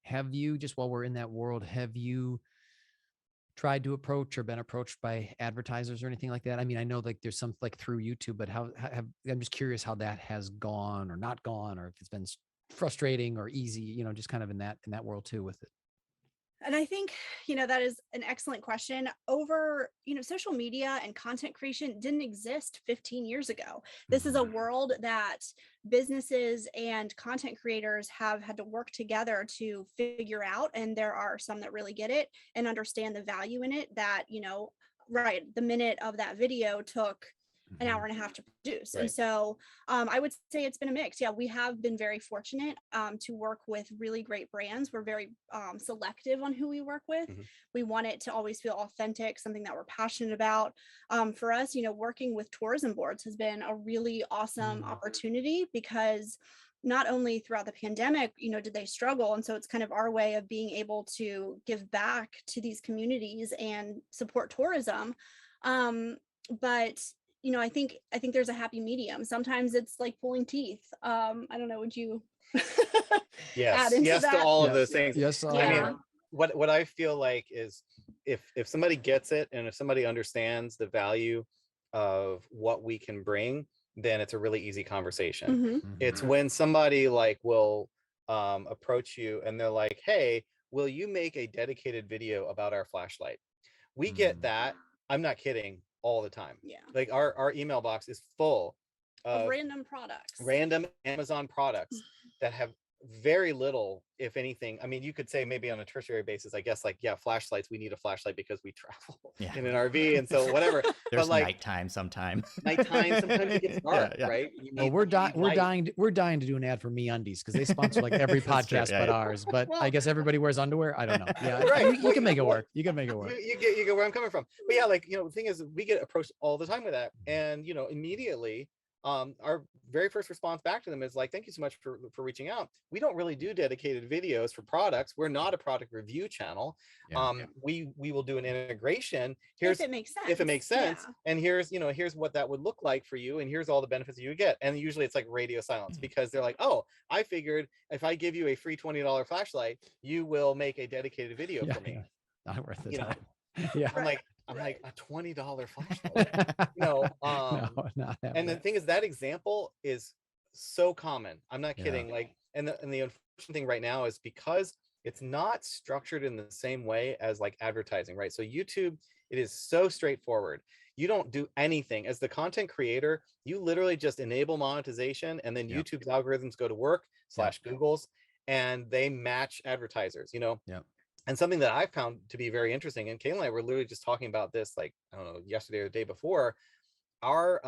Have you, just while we're in that world, have you tried to approach or been approached by advertisers or anything like that? I mean, I know like there's some like through YouTube, but I'm just curious how that has gone or not gone, or if it's been frustrating or easy, you know, just kind of in that world too with it. And I think, you know, that is an excellent question. Over, you know, social media and content creation didn't exist 15 years ago. This is a world that businesses and content creators have had to work together to figure out. And there are some that really get it and understand the value in it, that, you know, right, the minute of that video took an hour and a half to produce. Right. And so I would say it's been a mix. Yeah, we have been very fortunate to work with really great brands. We're very selective on who we work with. We want it to always feel authentic, something that we're passionate about. For us, you know, working with tourism boards has been a really awesome opportunity, because not only throughout the pandemic, you know, did they struggle. And so it's kind of our way of being able to give back to these communities and support tourism. But you know, I think there's a happy medium. Sometimes it's like pulling teeth. I don't know. Would you yes that? To all of those things? Yes. I mean, what I feel like is, if somebody gets it, and if somebody understands the value of what we can bring, then it's a really easy conversation. It's when somebody like will approach you and they're like, hey, will you make a dedicated video about our flashlight? We get that, I'm not kidding, all the time. Yeah. Like our email box is full of random Amazon products that have very little, if anything. I mean, you could say maybe on a tertiary basis, I guess, like, yeah, flashlights, we need a flashlight because we travel in an RV, and so whatever. There's but like nighttime sometimes sometimes it gets dark, right? Well, we're dying to do an ad for MeUndies, because they sponsor like every podcast but ours. But I guess everybody wears underwear. I don't know. Yeah, right. You can make it work. You can make it work. You get where I'm coming from. But yeah, like, you know, the thing is, we get approached all the time with that, and you know, immediately our very first response back to them is like, thank you so much for reaching out. We don't really do dedicated videos for products. We're not a product review channel. We will do an integration. Here's if it makes sense. And here's what that would look like for you, and here's all the benefits you would get. And usually it's like radio silence, because they're like, oh, I figured if I give you a free $20 flashlight, you will make a dedicated video for me. Not worth the you time. Yeah. I'm like a $20 flashlight. No, and the thing is, that example is so common. I'm not kidding. Like, and the unfortunate thing right now is because it's not structured in the same way as like advertising, right? So YouTube, it is so straightforward. You don't do anything as the content creator. You literally just enable monetization, and then YouTube's algorithms go to work / Google's, and they match advertisers, you know? And something that I found to be very interesting, and Katelyn and I were literally just talking about this, like, I don't know, yesterday or the day before, our,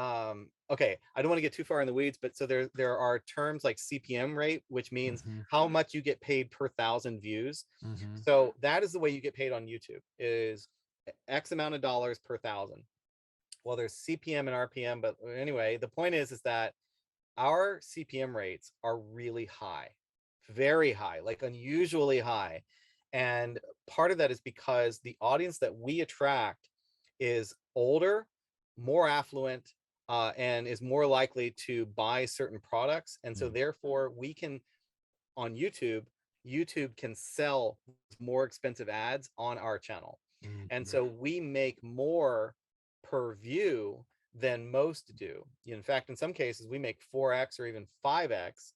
okay, I don't want to get too far in the weeds, but so there are terms like CPM rate, which means how much you get paid per 1,000 views. So that is the way you get paid on YouTube, is X amount of dollars per 1,000. Well, there's CPM and RPM, but anyway, the point is that our CPM rates are really high, very high, like unusually high. And part of that is because the audience that we attract is older, more affluent, and is more likely to buy certain products. And so therefore we can, on YouTube can sell more expensive ads on our channel. And so we make more per view than most do. In fact, in some cases, we make 4x or even 5x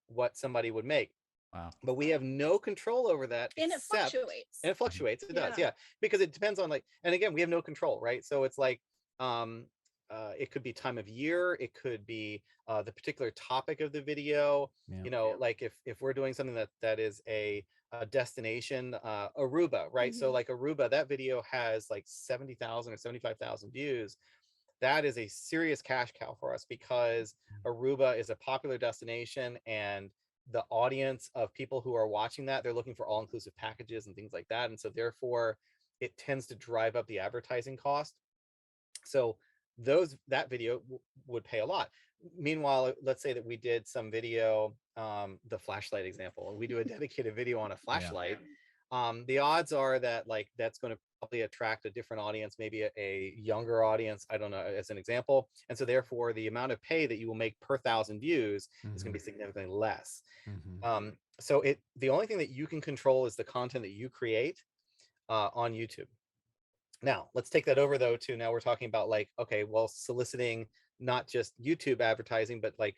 what somebody would make. Wow. But we have no control over that. And it fluctuates. And it fluctuates. It does. Yeah. Because it depends on, like, and again, we have no control, right? So it's like, it could be time of year. It could be the particular topic of the video. You know, like if we're doing something that is a destination, Aruba, right? So like Aruba, that video has like 70,000 or 75,000 views. That is a serious cash cow for us, because Aruba is a popular destination, and the audience of people who are watching that, they're looking for all-inclusive packages and things like that. And so therefore it tends to drive up the advertising cost. So that video would pay a lot. Meanwhile, let's say that we did some video, the flashlight example, we do a dedicated video on a flashlight. The odds are that like that's going to probably attract a different audience, maybe a younger audience, I don't know, as an example. And so therefore the amount of pay that you will make per 1,000 views is going to be significantly less. So the only thing that you can control is the content that you create on YouTube. Now let's take that over though to, now we're talking about like, okay, well, soliciting not just YouTube advertising, but like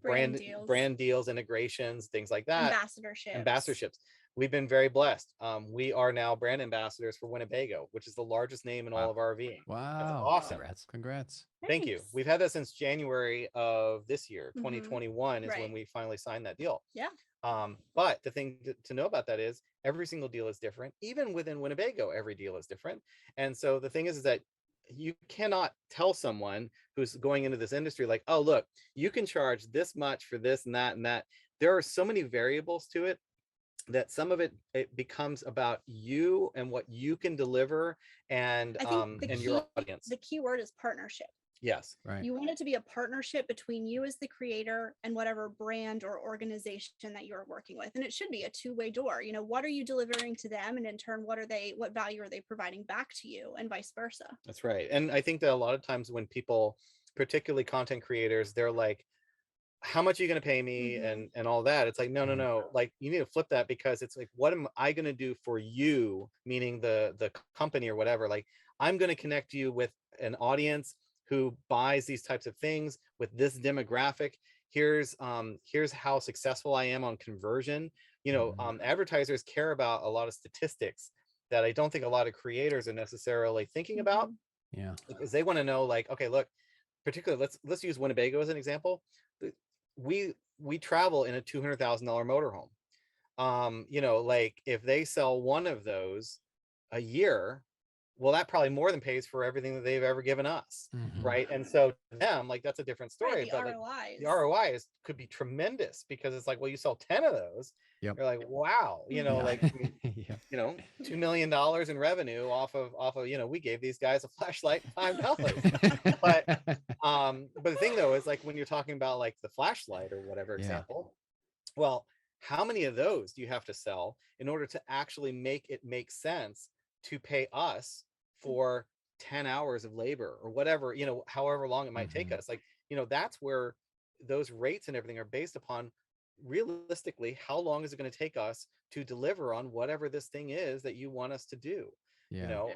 brand deals, integrations, things like that. Ambassadorships. We've been very blessed. We are now brand ambassadors for Winnebago, which is the largest name in all of RVing. Wow. That's awesome. Congrats. Thank you. We've had that since January of this year. 2021 is when we finally signed that deal. Yeah. But the thing to know about that is every single deal is different. Even within Winnebago, every deal is different. And so the thing is that you cannot tell someone who's going into this industry like, oh, look, you can charge this much for this and that and that. There are so many variables to it that some of it becomes about you and what you can deliver and your audience. The key word is partnership. Yes. Right. You want it to be a partnership between you as the creator and whatever brand or organization that you're working with. And it should be a two-way door. You know, what are you delivering to them? And in turn, what value are they providing back to you, and vice versa? That's right. And I think that a lot of times when people, particularly content creators, they're like, how much are you going to pay me and all that? It's like, no. Like you need to flip that, because it's like, what am I going to do for you? Meaning the company or whatever. Like I'm going to connect you with an audience who buys these types of things with this demographic. Here's how successful I am on conversion. You know, advertisers care about a lot of statistics that I don't think a lot of creators are necessarily thinking about. Yeah. Because they want to know, like, okay, look, particularly let's use Winnebago as an example. We travel in a $200,000 motorhome. You know, like if they sell one of those a year, well, that probably more than pays for everything that they've ever given us, right? And so to them, like that's a different story. Right, but like, the ROI could be tremendous, because it's like, well, you sell 10 of those. You're like, wow, you know, like you know, $2 million in revenue off of you know, we gave these guys a flashlight $5. but the thing though is like when you're talking about like the flashlight or whatever example, well, how many of those do you have to sell in order to actually make it make sense to pay us for 10 hours of labor or whatever, you know, however long it might take us? Like, you know, that's where those rates and everything are based upon realistically, how long is it going to take us to deliver on whatever this thing is that you want us to do? You know,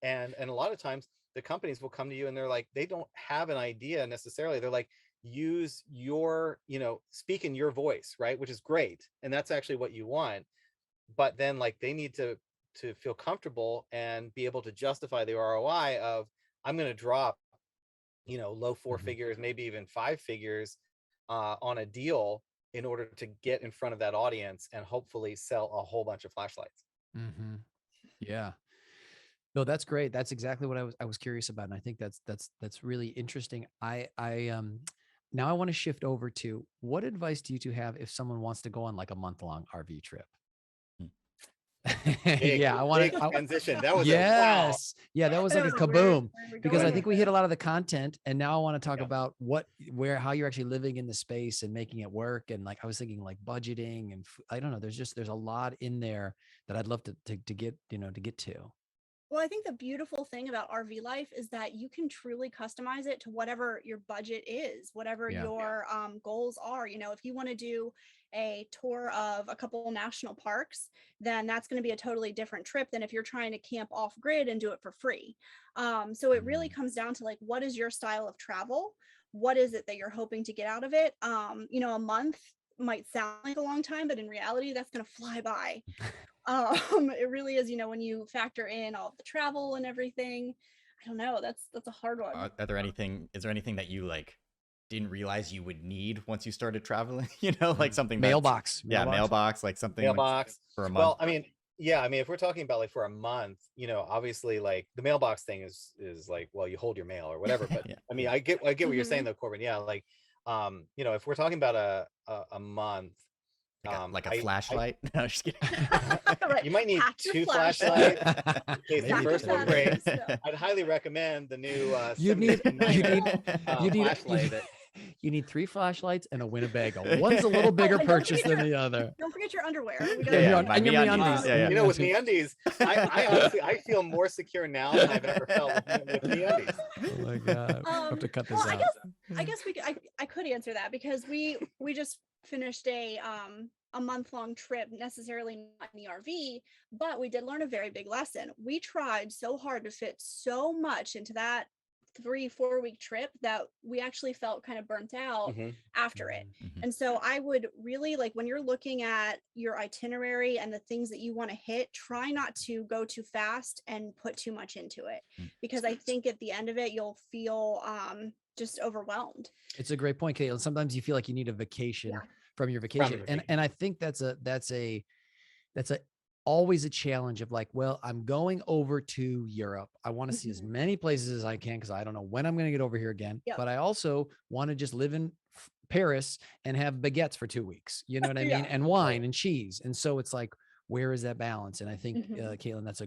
and a lot of times the companies will come to you and they're like, they don't have an idea necessarily. They're like, use your, you know, speak in your voice, right? Which is great. And that's actually what you want. But then like they need to feel comfortable and be able to justify the ROI of, I'm going to drop, you know, low four figures, maybe even 5 figures on a deal in order to get in front of that audience and hopefully sell a whole bunch of flashlights. Yeah. No, that's great. That's exactly what I was curious about. And I think that's really interesting. Now I want to shift over to, what advice do you two have if someone wants to go on like a month-long RV trip? I want to transition. That was yeah, that was like a kaboom, because I think we hit a lot of the content, and now I want to talk about how you're actually living in the space and making it work. And like I was thinking like budgeting and I don't know, there's a lot in there that I'd love to get to. Well, I think the beautiful thing about RV life is that you can truly customize it to whatever your budget is, whatever your goals are. You know, if you want to do a tour of a couple national parks, then that's going to be a totally different trip than if you're trying to camp off grid and do it for free. So it really comes down to like, what is your style of travel? What is it that you're hoping to get out of it? You know, a month might sound like a long time, but in reality, that's going to fly by. It really is, you know, when you factor in all of the travel and everything. I don't know, that's a hard one. Is there anything that you like didn't realize you would need once you started traveling? You know, like something mailbox, like something mailbox like for a month. Well, I mean, if we're talking about like for a month, you know, obviously like the mailbox thing is like, well, you hold your mail or whatever. But I mean, I get what you're saying though, Corbin. Yeah, like you know, if we're talking about a month, Like a flashlight? No, just kidding. Right. You might need Pack your 2 flashlight. flashlights in case the Maybe first two. one breaks. No. I'd highly recommend the new You need 79 flashlight. You need 3 flashlights and a Winnebago. One's a little bigger and don't purchase forget than the other. Don't forget your underwear. We Yeah, gotta yeah, get my and your MeUndies. MeUndies. Yeah, yeah. You know, with MeUndies, I honestly I feel more secure now than I've ever felt with MeUndies. Oh my god. I have to cut this well, out. I guess I could answer that because we just finished a month-long trip, necessarily not in the RV, but we did learn a very big lesson. We tried so hard to fit so much into that 3-4 week trip that we actually felt kind of burnt out after it. And so I would really, like, when you're looking at your itinerary and the things that you want to hit, try not to go too fast and put too much into it, because I think at the end of it you'll feel just overwhelmed. It's a great point, Katelyn. Sometimes you feel like you need a vacation from your vacation. And I think that's always a challenge of like, well, I'm going over to Europe. I want to see as many places as I can because I don't know when I'm going to get over here again. But I also want to just live in Paris and have baguettes for 2 weeks. You know what I mean? And wine and cheese. And so it's like, where is that balance? And I think, Katelyn, that's a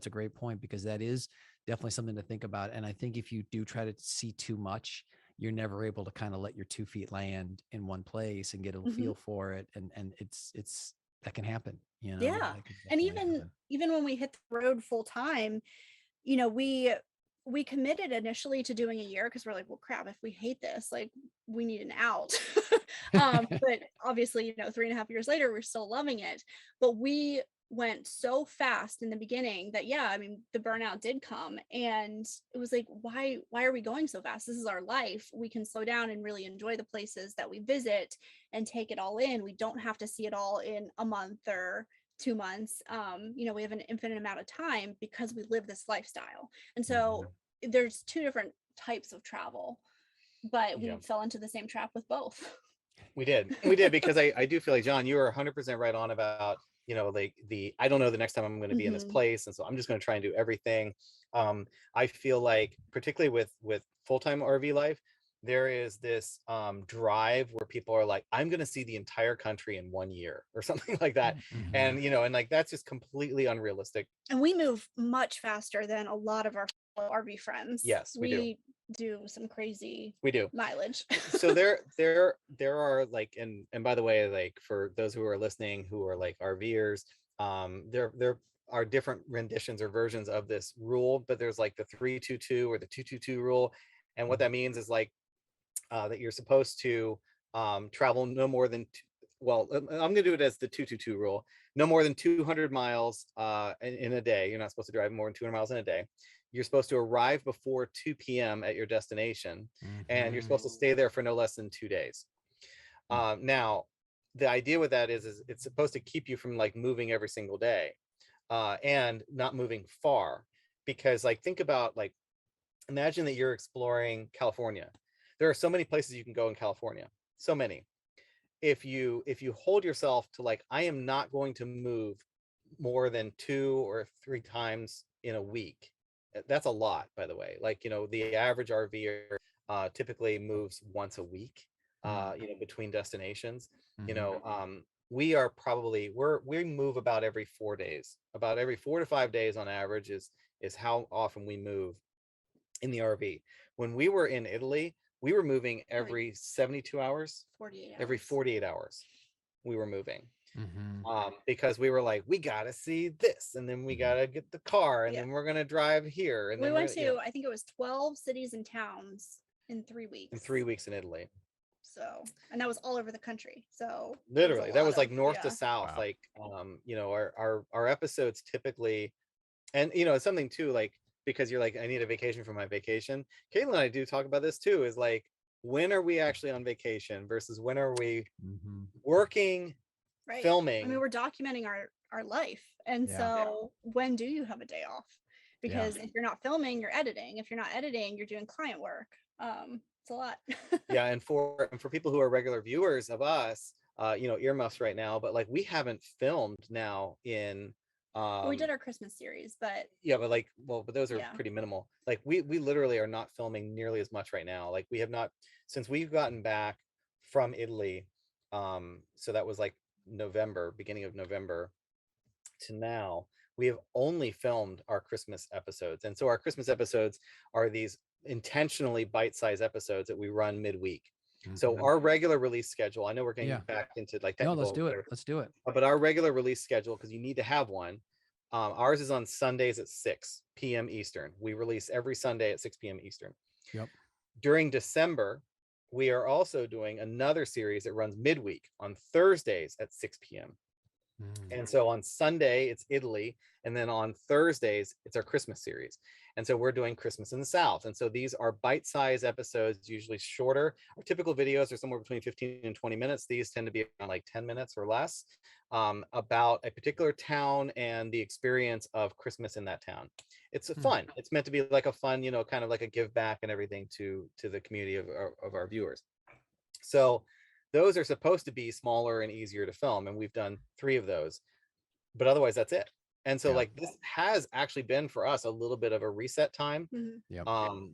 great point, because that is definitely something to think about. And I think if you do try to see too much, you're never able to kind of let your 2 feet land in one place and get a feel for it. And it's that can happen, you know? And even when we hit the road full time, you know, we committed initially to doing a year because we're like, well, crap, if we hate this, like, we need an out. But obviously, you know, 3.5 years later, we're still loving it. But we went so fast in the beginning that, I mean, the burnout did come, and it was like, why are we going so fast? This is our life. We can slow down and really enjoy the places that we visit and take it all in. We don't have to see it all in a month or 2 months. You know, we have an infinite amount of time because we live this lifestyle. And so there's 2 different types of travel, but we fell into the same trap with both. We did because I do feel like, John, you are 100% right on about, you know, like I don't know the next time I'm going to be in this place, and so I'm just going to try and do everything. I feel like, particularly with full-time RV life, there is this drive where people are like, I'm going to see the entire country in 1 year or something like that. And, you know, and like, that's just completely unrealistic. And we move much faster than a lot of our fellow RV friends. Yes, we do some crazy mileage. So there are like, and by the way, like, for those who are listening who are like RVers, there are different renditions or versions of this rule, but there's like the 3-2-2 or the 2-2-2 rule. And what that means is like that you're supposed to travel no more than I'm going to do it as the 2-2-2 rule. No more than 200 miles in a day. You're not supposed to drive more than 200 miles in a day. You're supposed to arrive before 2 p.m. at your destination, and you're supposed to stay there for no less than 2 days. Now, the idea with that is it's supposed to keep you from like moving every single day and not moving far, because like, think about, like, imagine that you're exploring California. There are so many places you can go in California, so many. If you hold yourself to like, I am not going to move more than 2 or 3 times in a week. That's a lot, by the way. Like, you know, the average RVer typically moves once a week, you know, between destinations. You know, we are probably, we move about every 4 days, about every 4 to 5 days on average is how often we move in the RV. When we were in Italy, we were moving every 72 hours, 48 hours. Every 48 hours we were moving. Because we were like, we gotta see this, and then we gotta get the car, and then we're gonna drive here, and we then went to, I think it was 12 cities and towns in 3 weeks. in 3 weeks in Italy. So, and that was all over the country. So literally, that was like north to south. Like, you know, our episodes typically, and you know, it's something too, like, because you're like, I need a vacation from my vacation. Katelyn and I do talk about this too, is like, when are we actually on vacation versus when are we working, filming? I mean, we're documenting our life. And so when do you have a day off? Because if you're not filming, you're editing. If you're not editing, you're doing client work. It's a lot. And for people who are regular viewers of us, you know, earmuffs right now, but like, we haven't filmed now in we did our Christmas series, but but like, but those are pretty minimal. Like, we literally are not filming nearly as much right now. Like, we have not, since we've gotten back from Italy, so that was like November, beginning of November to now, we have only filmed our Christmas episodes. And so our Christmas episodes are these intentionally bite-sized episodes that we run midweek. So our regular release schedule, I know we're getting back into like technical. No, let's do it. Let's do it. But our regular release schedule, because you need to have one, ours is on Sundays at 6 p.m. Eastern. We release every Sunday at 6 p.m. Eastern. Yep. During December, we are also doing another series that runs midweek on Thursdays at 6 p.m. And so on Sunday, it's Italy. And then on Thursdays, it's our Christmas series. And so we're doing Christmas in the South. And so these are bite-sized episodes, usually shorter. Our typical videos are somewhere between 15 and 20 minutes. These tend to be around like 10 minutes or less, about a particular town and the experience of Christmas in that town. It's fun. It's meant to be like a fun, you know, kind of like a give back and everything to the community of our viewers. So those are supposed to be smaller and easier to film. And we've done 3 of those, but otherwise that's it. And so like this has actually been for us a little bit of a reset time,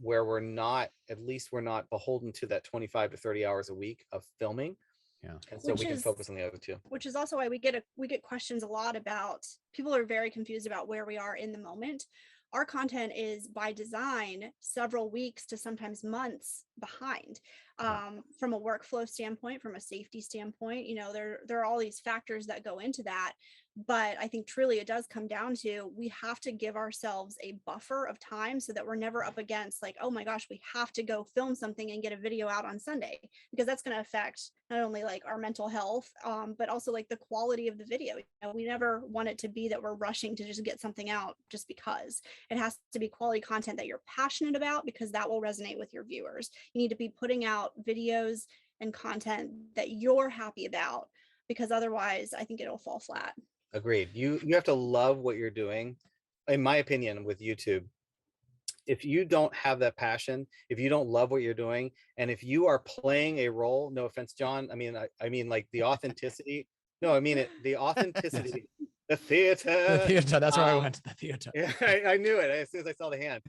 where we're not beholden to that 25 to 30 hours a week of filming. And so we can focus on the other 2. Which is also why we get questions a lot about, people are very confused about where we are in the moment. Our content is by design several weeks to sometimes months behind, from a workflow standpoint, from a safety standpoint. You know, there are all these factors that go into that. But I think truly it does come down to, we have to give ourselves a buffer of time so that we're never up against like, oh my gosh, we have to go film something and get a video out on Sunday, because that's going to affect not only like our mental health, but also like the quality of the video. You know, we never want it to be that we're rushing to just get something out just because. It has to be quality content that you're passionate about, because that will resonate with your viewers. You need to be putting out videos and content that you're happy about, because otherwise I think it'll fall flat. Agreed. You have to love what you're doing. In my opinion, with YouTube, if you don't have that passion, if you don't love what you're doing, and if you are playing a role, no offense, John, I mean like the authenticity. No, I mean it. The authenticity. The theater. The theater. That's where I went. The theater. Yeah, I knew it as soon as I saw the hand.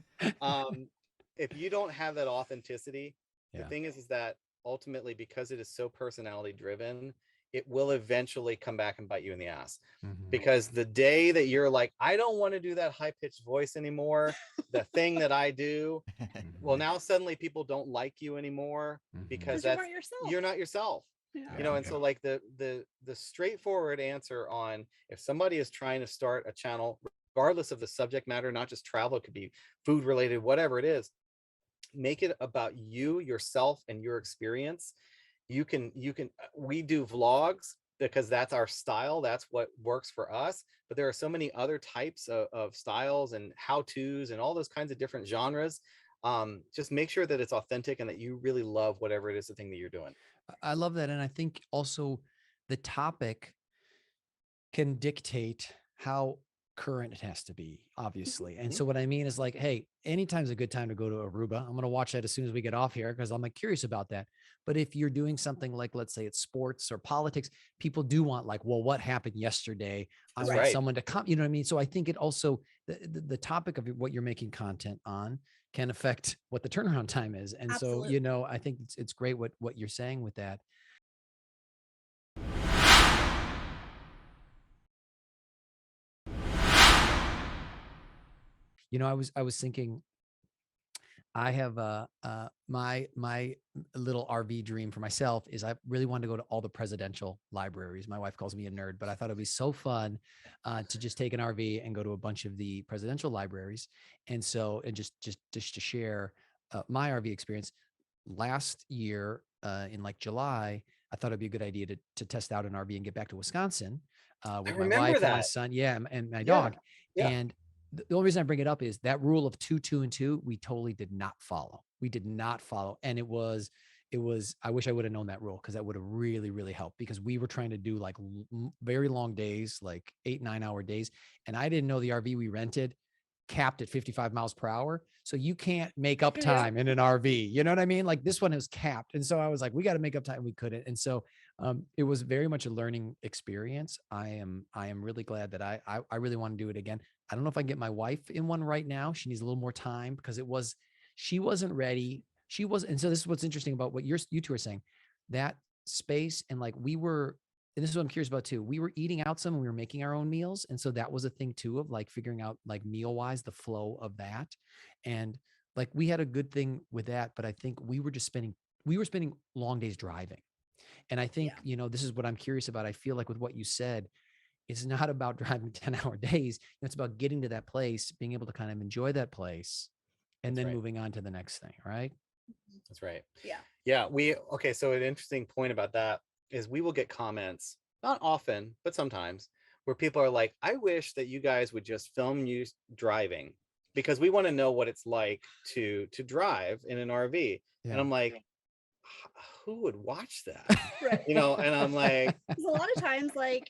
If you don't have that authenticity, the thing is that ultimately, because it is so personality driven, it will eventually come back and bite you in the ass. Because the day that you're like, I don't want to do that high-pitched voice anymore, the thing that I do, well, now suddenly people don't like you anymore, because you're not yourself. You know, and so like the straightforward answer on, if somebody is trying to start a channel, regardless of the subject matter, not just travel, it could be food related, whatever it is, make it about you, yourself, and your experience. We do vlogs because that's our style. That's what works for us. But there are so many other types of styles and how-tos and all those kinds of different genres. Just make sure that it's authentic and that you really love whatever it is, the thing that you're doing. I love that. And I think also the topic can dictate how current it has to be, obviously. And so what I mean is like, hey, anytime's a good time to go to Aruba. I'm going to watch that as soon as we get off here, because I'm like curious about that. But if you're doing something like, let's say it's sports or politics, people do want like, well, what happened yesterday? I want someone to come, you know what I mean? So I think it also, the topic of what you're making content on can affect what the turnaround time is. And so, you know, I think it's great what you're saying with that. You know, I was thinking, I have my little RV dream for myself is I really wanted to go to all the presidential libraries. My wife calls me a nerd, but I thought it'd be so fun to just take an RV and go to a bunch of the presidential libraries. And so, and just to share my RV experience last year in like July, I thought it'd be a good idea to test out an RV and get back to Wisconsin with my wife and my son. Yeah. And my dog. Yeah. And the only reason I bring it up is that rule of 2, 2, and 2, we totally did not follow. We did not follow. And it was, I wish I would have known that rule, because that would have really, really helped, because we were trying to do like very long days, like 8-9 hour days. And I didn't know the RV we rented capped at 55 miles per hour. So you can't make up time in an RV. You know what I mean? Like this one is capped. And so I was like, we got to make up time. We couldn't. And so it was very much a learning experience. I am really glad that I really want to do it again. I don't know if I can get my wife in one right now. She needs a little more time, because she wasn't ready. And so this is what's interesting about what you two are saying, that space. And like, we were and this is what I'm curious about too. We were eating out some and we were making our own meals. And so that was a thing too, of like figuring out like meal wise, the flow of that. And like, we had a good thing with that, but I think we were spending long days driving. And I think, this is what I'm curious about. I feel like with what you said, it's not about driving 10-hour days. It's about getting to that place, being able to kind of enjoy that place, and then moving on to the next thing. Right. That's right. Yeah. Yeah. Okay. So an interesting point about that is we will get comments, not often, but sometimes, where people are like, I wish that you guys would just film you driving, because we want to know what it's like to drive in an RV. Yeah. And I'm like, who would watch that? Right. And I'm like, because a lot of times, like,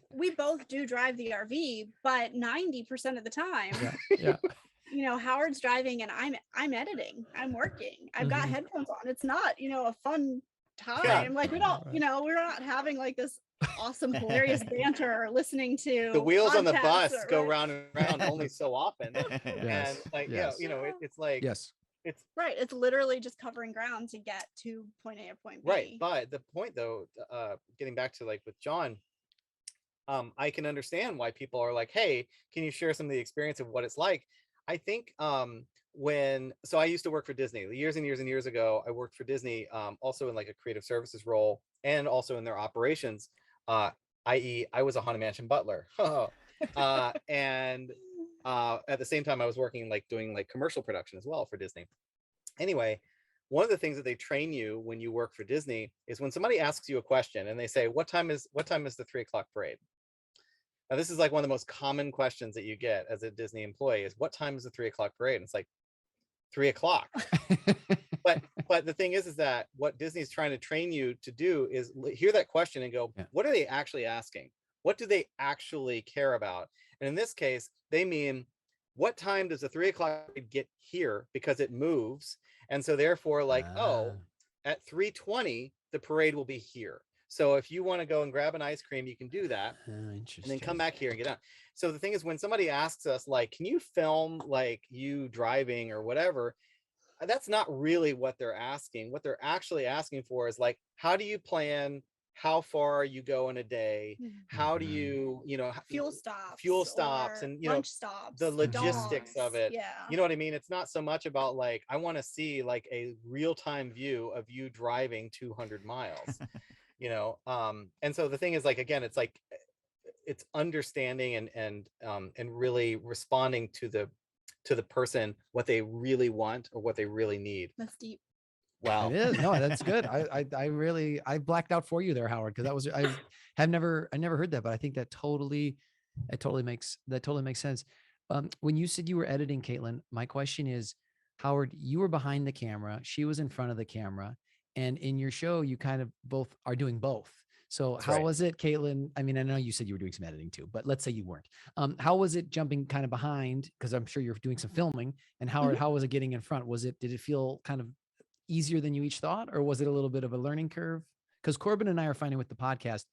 we both do drive the RV, but 90% of the time, Howard's driving and I'm editing, I'm working, I've got headphones on. It's not, a fun time. Yeah. Like, we don't, we're not having like this awesome, hilarious banter or listening to the wheels on the bus go round and round only so often. And like, it's like, it's right. It's literally just covering ground to get to point A or point B. Right. But the point though, getting back to like with John, I can understand why people are like, hey, can you share some of the experience of what it's like? I think so I used to work for Disney years and years and years ago. I worked for Disney, also in like a creative services role and also in their operations, i.e. I was a Haunted Mansion butler. And at the same time I was working like doing like commercial production as well for Disney. Anyway, one of the things that they train you when you work for Disney is when somebody asks you a question and they say, what time is the 3 o'clock parade? Now, this is like one of the most common questions that you get as a Disney employee is, what time is the 3 o'clock parade? And it's like 3 o'clock. But the thing is that what Disney's trying to train you to do is hear that question and go, what are they actually asking? What do they actually care about? And in this case, they mean, what time does the 3 o'clock get here? Because it moves. And so therefore, like, at 3:20, the parade will be here. So if you want to go and grab an ice cream, you can do that. And then come back here and get out. So the thing is, when somebody asks us, like, can you film like you driving or whatever, that's not really what they're asking. What they're actually asking for is like, how do you plan? How far you go in a day? How do you, fuel stops and, lunch stops, the logistics of it. Yeah. You know what I mean? It's not so much about like, I want to see like a real-time view of you driving 200 miles, and so the thing is, like, again, it's like, it's understanding and really responding to the person, what they really want or what they really need. That's deep. Wow. It is. No, that's good. I blacked out for you there, Howard, because that was, I never heard that, but I think that totally makes sense. When you said you were editing, Katelyn, my question is, Howard, you were behind the camera, she was in front of the camera, and in your show, you kind of both are doing both. So that's how was it, Katelyn? I mean, I know you said you were doing some editing too, but let's say you weren't. How was it jumping kind of behind? Because I'm sure you're doing some filming. And Howard, how was it getting in front? Did it feel kind of easier than you each thought, or was it a little bit of a learning curve? Because Corbin and I are finding with the podcast,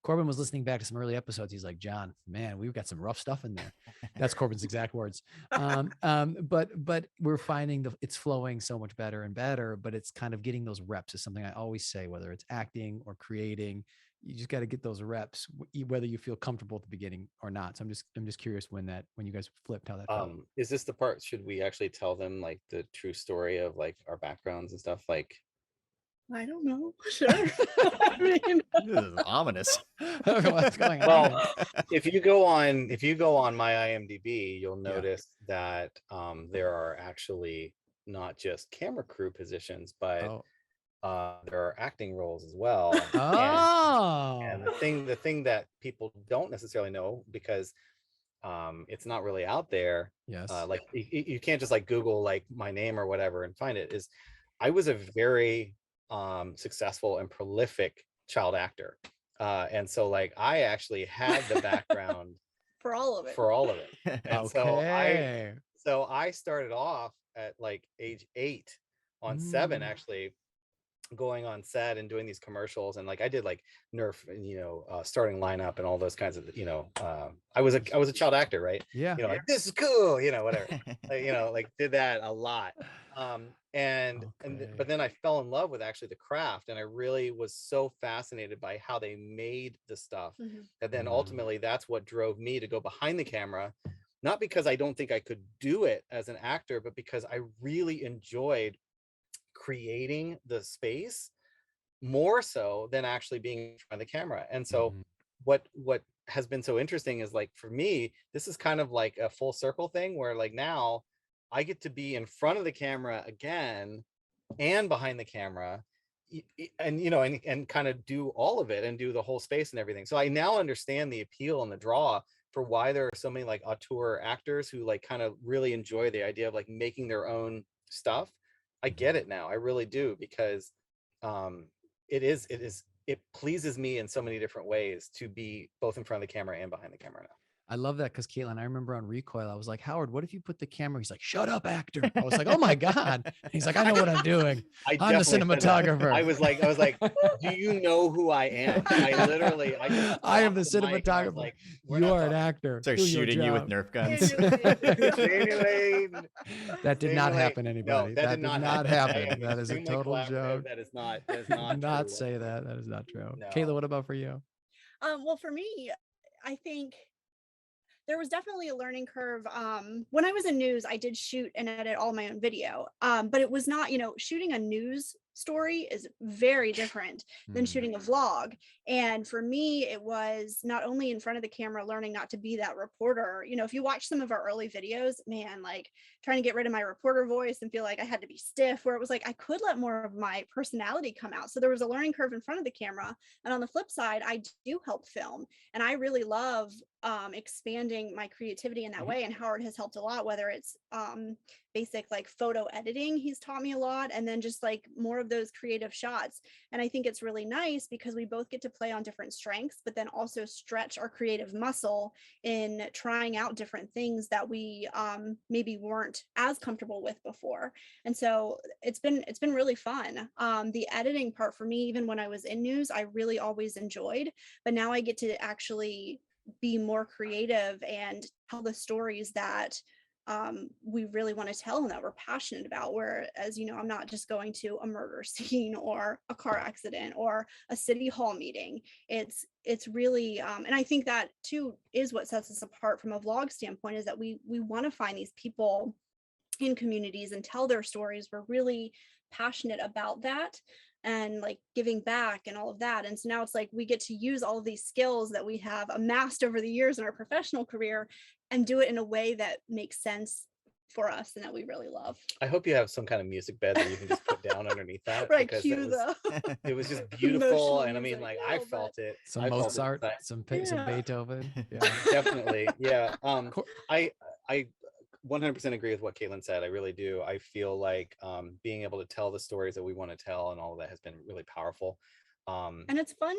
Corbin was listening back to some early episodes. He's like, John, man, we've got some rough stuff in there. That's Corbin's exact words. But we're finding it's flowing so much better and better, but it's kind of getting those reps is something I always say, whether it's acting or creating, you just got to get those reps, whether you feel comfortable at the beginning or not. So I'm just curious when you guys flipped, how that felt. Is this the part, should we actually tell them like the true story of like our backgrounds and stuff? Like, I don't know. Sure. I mean, this is ominous. What's going on? Well, if you go on my IMDb, you'll notice that there are actually not just camera crew positions, but there are acting roles as well. And the thing that people don't necessarily know, because it's not really out there. Yes. Like you can't just like Google like my name or whatever and find it. Is I was a very successful and prolific child actor, and so like I actually had the background for all of it. And okay. so I started off at like age 8 on 7 actually, going on set and doing these commercials, and like I did like Nerf, starting lineup and all those kinds of, I was a child actor, right? Yeah. Like, this is cool, whatever. Like did that a lot. But then I fell in love with actually the craft, and I really was so fascinated by how they made the stuff that then ultimately that's what drove me to go behind the camera. Not because I don't think I could do it as an actor, but because I really enjoyed creating the space more so than actually being in front of the camera. And so what has been so interesting is, like, for me, this is kind of like a full circle thing where like now I get to be in front of the camera again and behind the camera, and and kind of do all of it and do the whole space and everything. So I now understand the appeal and the draw for why there are so many like auteur actors who like kind of really enjoy the idea of like making their own stuff. I get it now. I really do, because it pleases me in so many different ways to be both in front of the camera and behind the camera now. I love that, because Katelyn, I remember on Recoil, I was like, Howard, what if you put the camera? He's like, shut up, actor. I was like, oh my God. He's like, I know what I'm doing. I'm the cinematographer. I was like, do you know who I am? I literally, I am the cinematographer. Like, you are an actor. Start shooting you with Nerf guns. That did not happen, anybody. No, that did not happen. That is a total joke. That is not do not say that. That is not true. No. Kayla, what about for you? Well, for me, I think there was definitely a learning curve. When I was in news, I did shoot and edit all my own video, but it was not, shooting a news story is very different than shooting a vlog. And for me, it was not only in front of the camera, learning not to be that reporter. If you watch some of our early videos, man, like trying to get rid of my reporter voice and feel like I had to be stiff, where it was like I could let more of my personality come out. So there was a learning curve in front of the camera. And on the flip side, I do help film, and I really love expanding my creativity in that way. And Howard has helped a lot, whether it's basic like photo editing, he's taught me a lot, and then just like more of those creative shots. And I think it's really nice because we both get to play on different strengths, but then also stretch our creative muscle in trying out different things that we maybe weren't as comfortable with before. And so it's been really fun. The editing part for me, even when I was in news, I really always enjoyed, but now I get to actually be more creative and tell the stories that we really want to tell and that we're passionate about. Whereas, I'm not just going to a murder scene or a car accident or a city hall meeting. It's really, and I think that too is what sets us apart from a vlog standpoint, is that we want to find these people in communities and tell their stories. We're really passionate about that and like giving back and all of that. And so now it's like we get to use all of these skills that we have amassed over the years in our professional career and do it in a way that makes sense for us and that we really love. I hope you have some kind of music bed that you can just put down underneath that. Right, because it was just beautiful. And I mean, like, I felt it. Some Mozart, some Beethoven. Yeah, definitely. Yeah. I 100% agree with what Katelyn said. I really do. I feel like being able to tell the stories that we want to tell and all of that has been really powerful. And it's fun,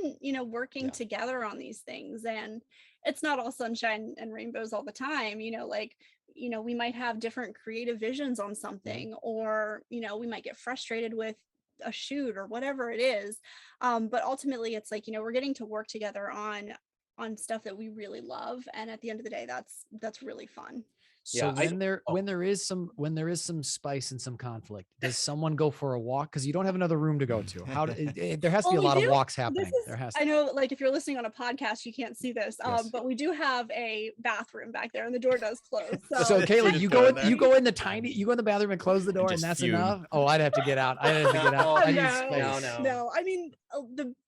working together on these things. And it's not all sunshine and rainbows all the time, we might have different creative visions on something, or, we might get frustrated with a shoot or whatever it is. But ultimately it's like, we're getting to work together on stuff that we really love. And at the end of the day, that's really fun. So when there is some spice and some conflict, does someone go for a walk? Because you don't have another room to go to. There has to be a lot of walks happening. I know, like, if you're listening on a podcast, you can't see this, but we do have a bathroom back there, and the door does close. So Kayla, you go in the bathroom and close the door, and that's enough. Oh, I'd have to get out. No. I mean,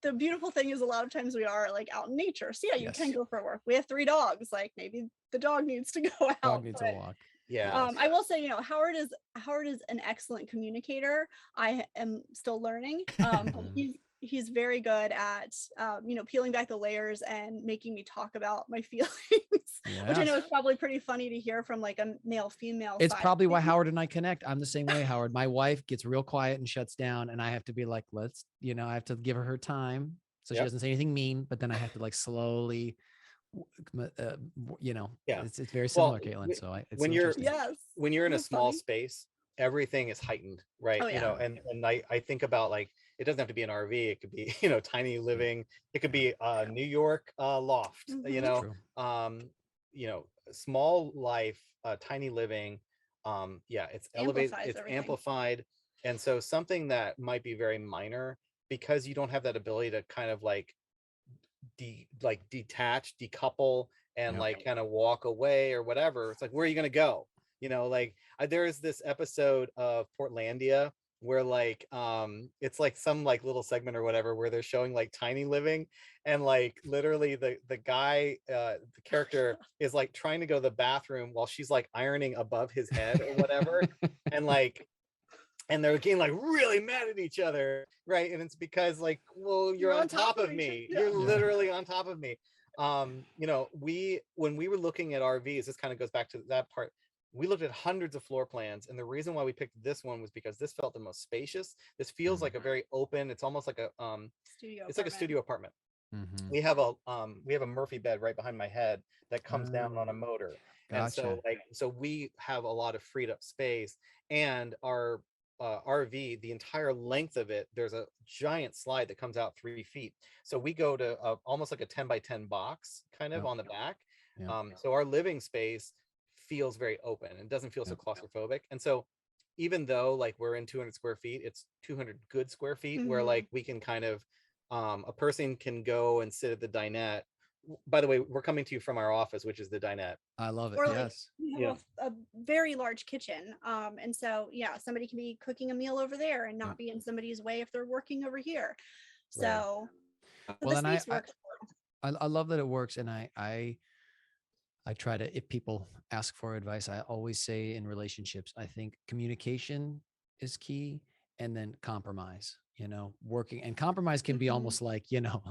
the beautiful thing is a lot of times we are like out in nature. So you can go for a walk. We have 3 dogs. Like, maybe the dog needs to go out. Dog needs a walk. Yeah. I will say, Howard is an excellent communicator. I am still learning. He's very good at peeling back the layers and making me talk about my feelings, which I know is probably pretty funny to hear from like a male female. It's probably why Howard and I connect. I'm the same way, Howard. My wife gets real quiet and shuts down, and I have to be like, I have to give her time so she doesn't say anything mean, but then I have to like slowly it's very similar, Katelyn. So when you're in a small space everything is heightened, right? Oh, You yeah. know, and I think about like, it doesn't have to be an RV. It could be, you know, tiny living. It could be a New York loft, you know, True. you know, small life, tiny living. Yeah, it's elevated, Amplifies it's everything. amplified. And so something that might be very minor, because you don't have that ability to kind of like detach, decouple, and Yep. like kind of walk away or whatever. It's like, where are you going to go? You know, like there is this episode of Portlandia where like it's like some like little segment or whatever where they're showing like tiny living, and like literally the guy, the character is like trying to go to the bathroom while she's like ironing above his head or whatever. And like, and they're getting like really mad at each other, right? And it's because like, well, you're on top of me. You're literally on top of me. You know, when we were looking at RVs, this kind of goes back to that part. We looked at hundreds of floor plans, and the reason why we picked this one was because this felt the most spacious. This feels like a very open, it's almost like a studio it's like a studio apartment. Mm-hmm. We have a Murphy bed right behind my head that comes down on a motor. Gotcha. And so like, so we have a lot of freed up space, and our RV, the entire length of it, there's a giant slide that comes out 3 feet. So we go to almost like a 10 by 10 box kind of on the back. So our living space feels very open and doesn't feel so claustrophobic. And so even though like we're in 200 square feet, it's 200 good square feet where like we can kind of, a person can go and sit at the dinette. By the way, we're coming to you from our office, which is the dinette. I love it. Or like, Yes. we have a very large kitchen. And so, yeah, somebody can be cooking a meal over there and not be in somebody's way if they're working over here. So, well, and I love that it works. And I try to, if people ask for advice, I always say in relationships, I think communication is key, and then compromise, you know, working, and compromise can be almost like, you know,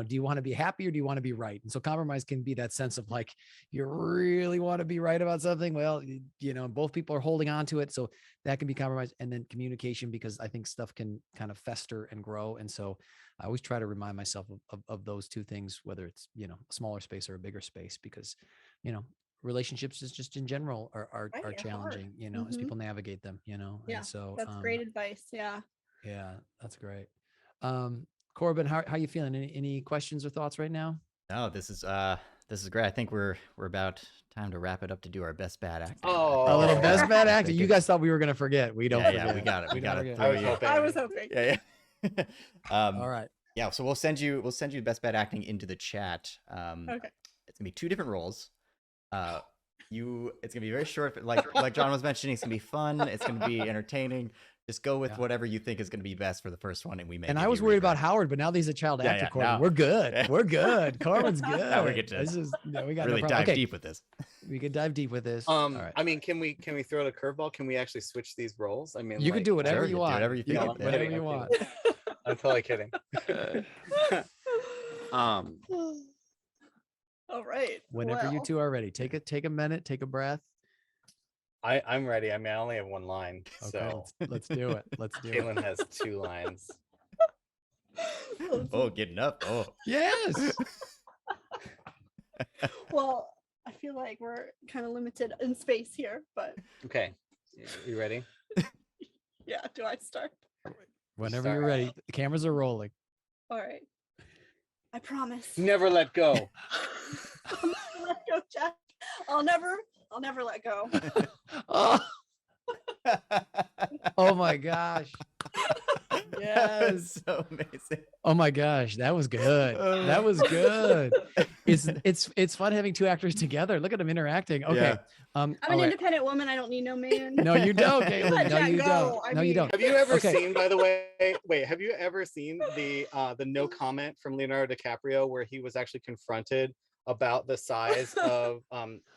do you want to be happy or do you want to be right? And so compromise can be that sense of like, you really want to be right about something. Well, you know, both people are holding on to it. So that can be compromised. And then communication, because I think stuff can kind of fester and grow. And so I always try to remind myself of those two things, whether it's, you know, a smaller space or a bigger space, because, you know, relationships is just in general are challenging, you know, as people navigate them, you know. Yeah, and so that's great advice. Yeah, that's great. Corbin, how you feeling? Any questions or thoughts right now? No, this is great. I think we're about time to wrap it up to do our best bad acting. Oh, a little best bad acting. You guys thought we were gonna forget. We don't. Yeah, we got it. We got it. I was hoping. Yeah. All right. Yeah. So we'll send you best bad acting into the chat. Okay. It's gonna be 2 different roles. It's gonna be very short, like John was mentioning. It's gonna be fun. It's gonna be entertaining. Just go with whatever you think is gonna be best for the first one, and we may. And I was worried about Howard, but now that he's a child actor, Corbin, we're good. We're good. Corbin's good. Now we get to we got really dive deep with this. We could dive deep with this. All right. I mean, can we throw a curveball? Can we actually switch these roles? I mean, you can do whatever you want. Whatever you think. Whatever you want. I'm totally kidding. All right. Whenever you two are ready, take a minute, take a breath. I'm ready. I mean, I only have 1 line. Okay, so let's do it. Let's do Katelyn has 2 lines. Oh, getting up. Oh, yes. Well, I feel like we're kind of limited in space here, but okay. You ready? Yeah. Do I start? Whenever you're ready. The cameras are rolling. All right. I promise. Never let go. I'll never let go, Jack. I'll never let go. Oh my gosh. Yes. So amazing. Oh my gosh, that was good. That was good. It's fun having 2 actors together. Look at them interacting. Okay. Yeah. I'm an independent woman. I don't need no man. No, you don't, Katelyn. No, you don't. No, you don't. Have you ever seen, by the way, have you ever seen the no comment from Leonardo DiCaprio where he was actually confronted about the size of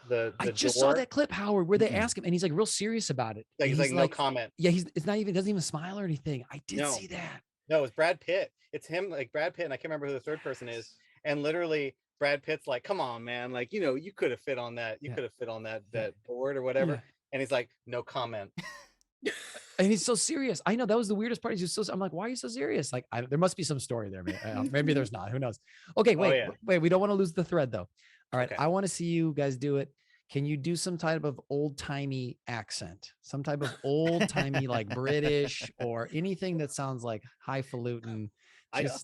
the I just door? saw that clip, Howard, where they ask him and he's like real serious about it. Like, he's like no comment. Yeah, doesn't even smile or anything. I did see that. No, it's Brad Pitt. It's him, like Brad Pitt, and I can't remember who the third person is. And literally Brad Pitt's like, come on, man, like, you know, you could have fit on that. You could have fit on that board or whatever. Yeah. And he's like, no comment. And he's so serious. I know that was the weirdest part. He's just I'm like, why are you so serious? Like, there must be some story there. Maybe there's not. Who knows? Okay, wait. We don't want to lose the thread though. All right, okay. I want to see you guys do it. can you do some type of old timey accent, some type of old timey like British or anything that sounds like highfalutin?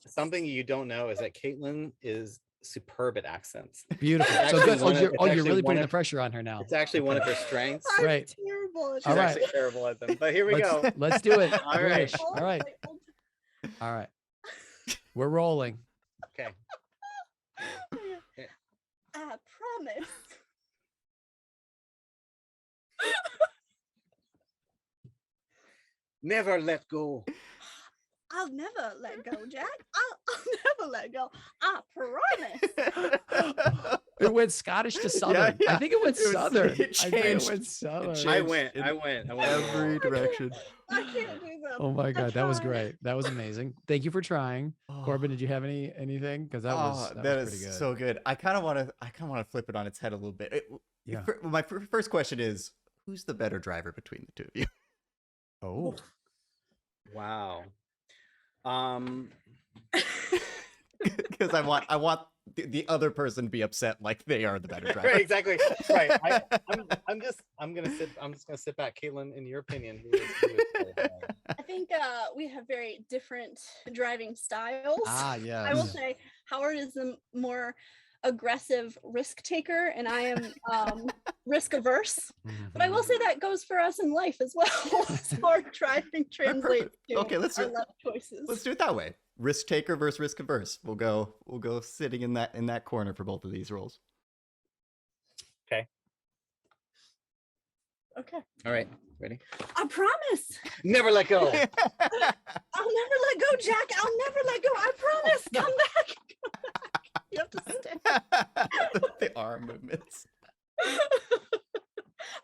Something you don't know is that Katelyn is superb at accents. Beautiful. So good. You're really putting the pressure on her now. It's actually one of her strengths. I'm Right. terrible. She's actually terrible at them. But here we go. Let's do it. All right. All right. All right. We're rolling. Okay. I promise. Never let go. I'll never let go, Jack. I'll never let go. I promise. It went Scottish to Southern. Yeah. I think it went Southern. It went Southern. I went every direction. I can't do that. Oh my God, that was great. That was amazing. Thank you for trying. Corbin, did you have anything? Because that was pretty good. So good. I kind of want to flip it on its head a little bit. My first question is, who's the better driver between the two of you? Oh, wow. Because I want the other person to be upset like they are the better driver. Right, exactly. Right. I'm just gonna sit back. Katelyn, in your opinion, who is I think we have very different driving styles. Yeah. I will say Howard is the more aggressive risk taker, and I am risk averse. But I will say that goes for us in life as well. So our driving translates to okay, let's our life choices. Let's do it that way. Risk taker versus risk averse. We'll go sitting in that corner for both of these roles. Okay. Okay. All right. Ready? I promise. Never let go. I'll never let go, Jack. I'll never let go. I promise. Come back. You have to stay. The arm movements.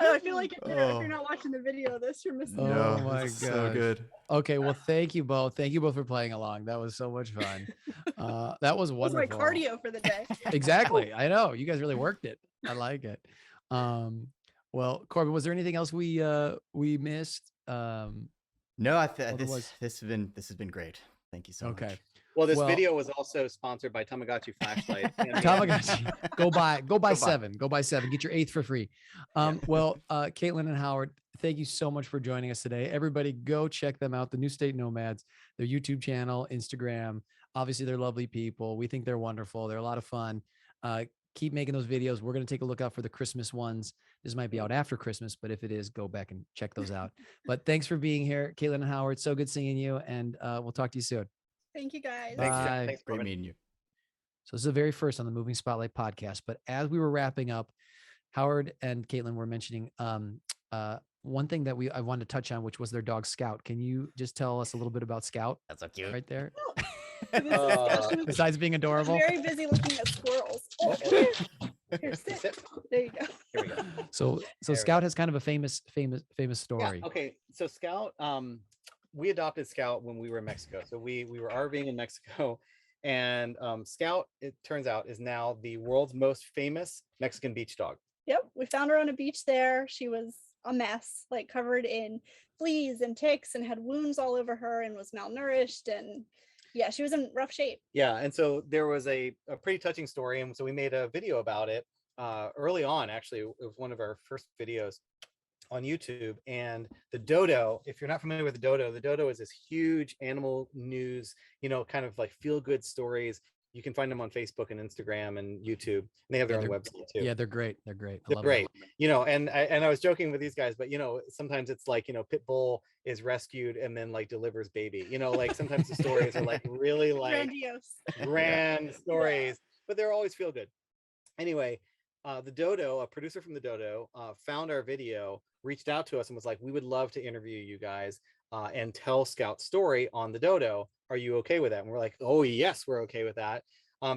I feel like if you're not watching the video of this, you're missing Oh out. my God. So good. Okay, well, thank you both. Thank you both for playing along. That was so much fun. That was wonderful. That was my cardio for the day. Exactly. I know. You guys really worked it. I like it. Well, Corbin, was there anything else we missed? No, this has been great. Thank you so much. Okay. Well, this video was also sponsored by Tamagotchi Flashlight. Tamagotchi. Go buy 7. Go buy 7. Get your 8th for free. Well, Katelyn and Howard, thank you so much for joining us today. Everybody go check them out. The Newstate Nomads, their YouTube channel, Instagram. Obviously, they're lovely people. We think they're wonderful. They're a lot of fun. Keep making those videos. We're going to take a look out for the Christmas ones. This might be out after Christmas, but if it is, go back and check those out. But thanks for being here, Katelyn and Howard. So good seeing you, and we'll talk to you soon. Thank you, guys. Bye. Thanks, Great meeting you. So this is the very first on the Moving Spotlight podcast. But as we were wrapping up, Howard and Katelyn were mentioning one thing that I wanted to touch on, which was their dog Scout. Can you just tell us a little bit about Scout? That's so cute. Right there. Besides being adorable. Very busy looking at squirrels. Oh, here, sit. There you go. Here we go. So Scout has kind of a famous story. Yeah, okay. So Scout, we adopted Scout when we were in Mexico. So we were RVing in Mexico, and Scout, it turns out, is now the world's most famous Mexican beach dog. Yep, we found her on a beach there. She was a mess, like covered in fleas and ticks, and had wounds all over her, and was malnourished, and yeah, she was in rough shape. Yeah, and so there was a pretty touching story, and so we made a video about it early on. Actually, it was one of our first videos on YouTube. And the dodo, if you're not familiar with the dodo is this huge animal news, kind of like feel good stories. You can find them on Facebook and Instagram and YouTube, and they have their own website too. Yeah, they're great. They're great. They're great. And I was joking with these guys, but sometimes it's like, Pitbull is rescued and then like delivers baby. Like sometimes the stories are like really like grandiose, grand stories, but they're always feel good. Anyway, the dodo, a producer from the dodo, found our video, reached out to us and was like, we would love to interview you guys and tell Scout's story on the dodo. Are you okay with that? And we're like, oh yes, we're okay with that.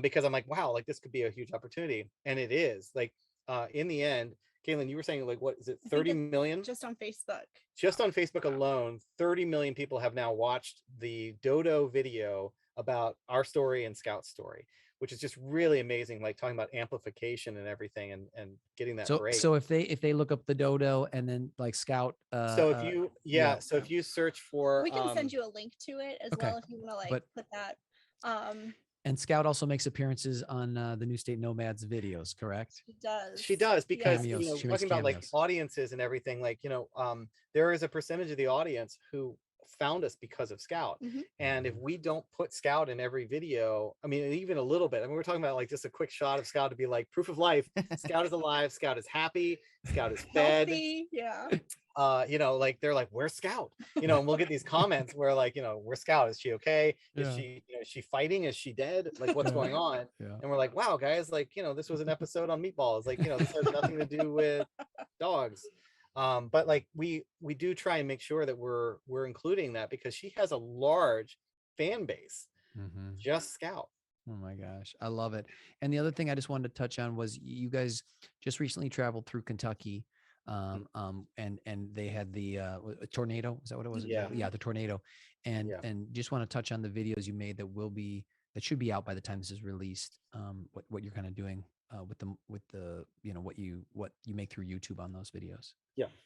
Because I'm like, wow, like this could be a huge opportunity. And it is. Like in the end, Katelyn, you were saying like, what is it, 30 million? Just on Facebook. Just on Facebook alone, 30 million people have now watched the dodo video about our story and Scout's story, which is just really amazing, like talking about amplification and everything and getting that great. So if they look up the dodo and then like Scout. So if you search for, we can send you a link to it as well if you want to like put that. And Scout also makes appearances on the Newstate Nomads videos, correct? She does because Cameos. you know, She makes talking about like cameos. audiences and everything, like, you know, there is a percentage of the audience who found us because of Scout. And if we don't put Scout in every video, I mean, even a little bit, I mean, we're talking about like just a quick shot of Scout to be like proof of life. Scout is alive, Scout is happy, Scout is fed. Healthy, yeah. You know, like they're like, where's Scout? You know, and we'll get these comments where like, you know, where's Scout? Is she okay? Is she, you know, is she fighting? Is she dead? Like, what's going on? And we're like, wow, guys, like, you know, this was an episode on meatballs. Like, you know, this has nothing to do with dogs. But like we do try and make sure that we're including that, because she has a large fan base. Just Scout. Oh my gosh, I love it. And the other thing I just wanted to touch on was you guys just recently traveled through Kentucky, and they had the tornado. Is that what it was? Yeah. Yeah, the tornado. And just want to touch on the videos you made that should be out by the time this is released. What you're kind of doing with the you know what you make through YouTube on those videos.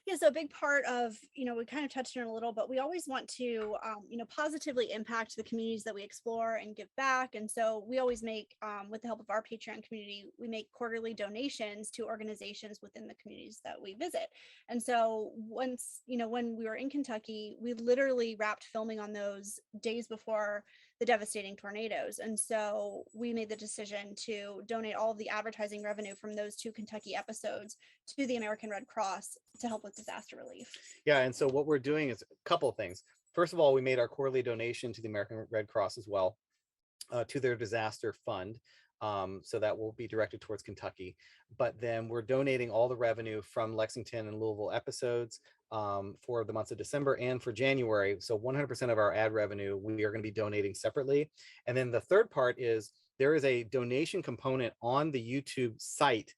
Yeah, so a big part of, you know, we kind of touched on it a little, but we always want to, you know, positively impact the communities that we explore and give back. And so we always make, with the help of our Patreon community, we make quarterly donations to organizations within the communities that we visit. And so once, you know, when we were in Kentucky, we literally wrapped filming on those days before the devastating tornadoes. And so we made the decision to donate all of the advertising revenue from those 2 Kentucky episodes to the American Red Cross to help with disaster relief. Yeah, and so what we're doing is a couple of things. First of all, we made our quarterly donation to the American Red Cross as well, to their disaster fund. So that will be directed towards Kentucky. But then we're donating all the revenue from Lexington and Louisville episodes for the months of December and for January. So 100% of our ad revenue, we are going to be donating separately. And then the third part is there is a donation component on the YouTube site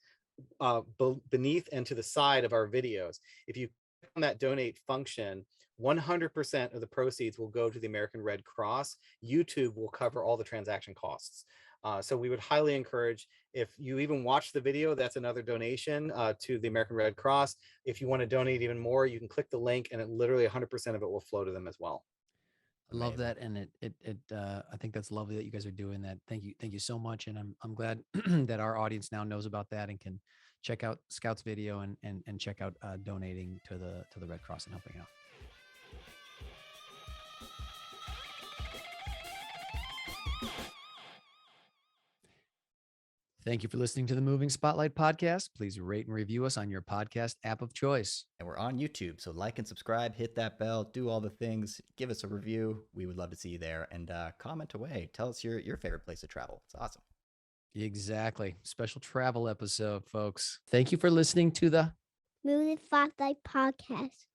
beneath and to the side of our videos. If you click on that donate function, 100% of the proceeds will go to the American Red Cross. YouTube will cover all the transaction costs. So we would highly encourage, if you even watch the video, that's another donation to the American Red Cross. If you want to donate even more, you can click the link and it literally 100% of it will flow to them as well. I love that. And I think that's lovely that you guys are doing that. Thank you so much. And I'm glad that our audience now knows about that and can check out Scout's video and check out donating to the Red Cross and helping out. Thank you for listening to the Moving Spotlight podcast. Please rate and review us on your podcast app of choice. And we're on YouTube, so like and subscribe, hit that bell, do all the things, give us a review. We would love to see you there, and comment away. Tell us your favorite place to travel. It's awesome. Exactly. Special travel episode, folks. Thank you for listening to the Moving Spotlight podcast.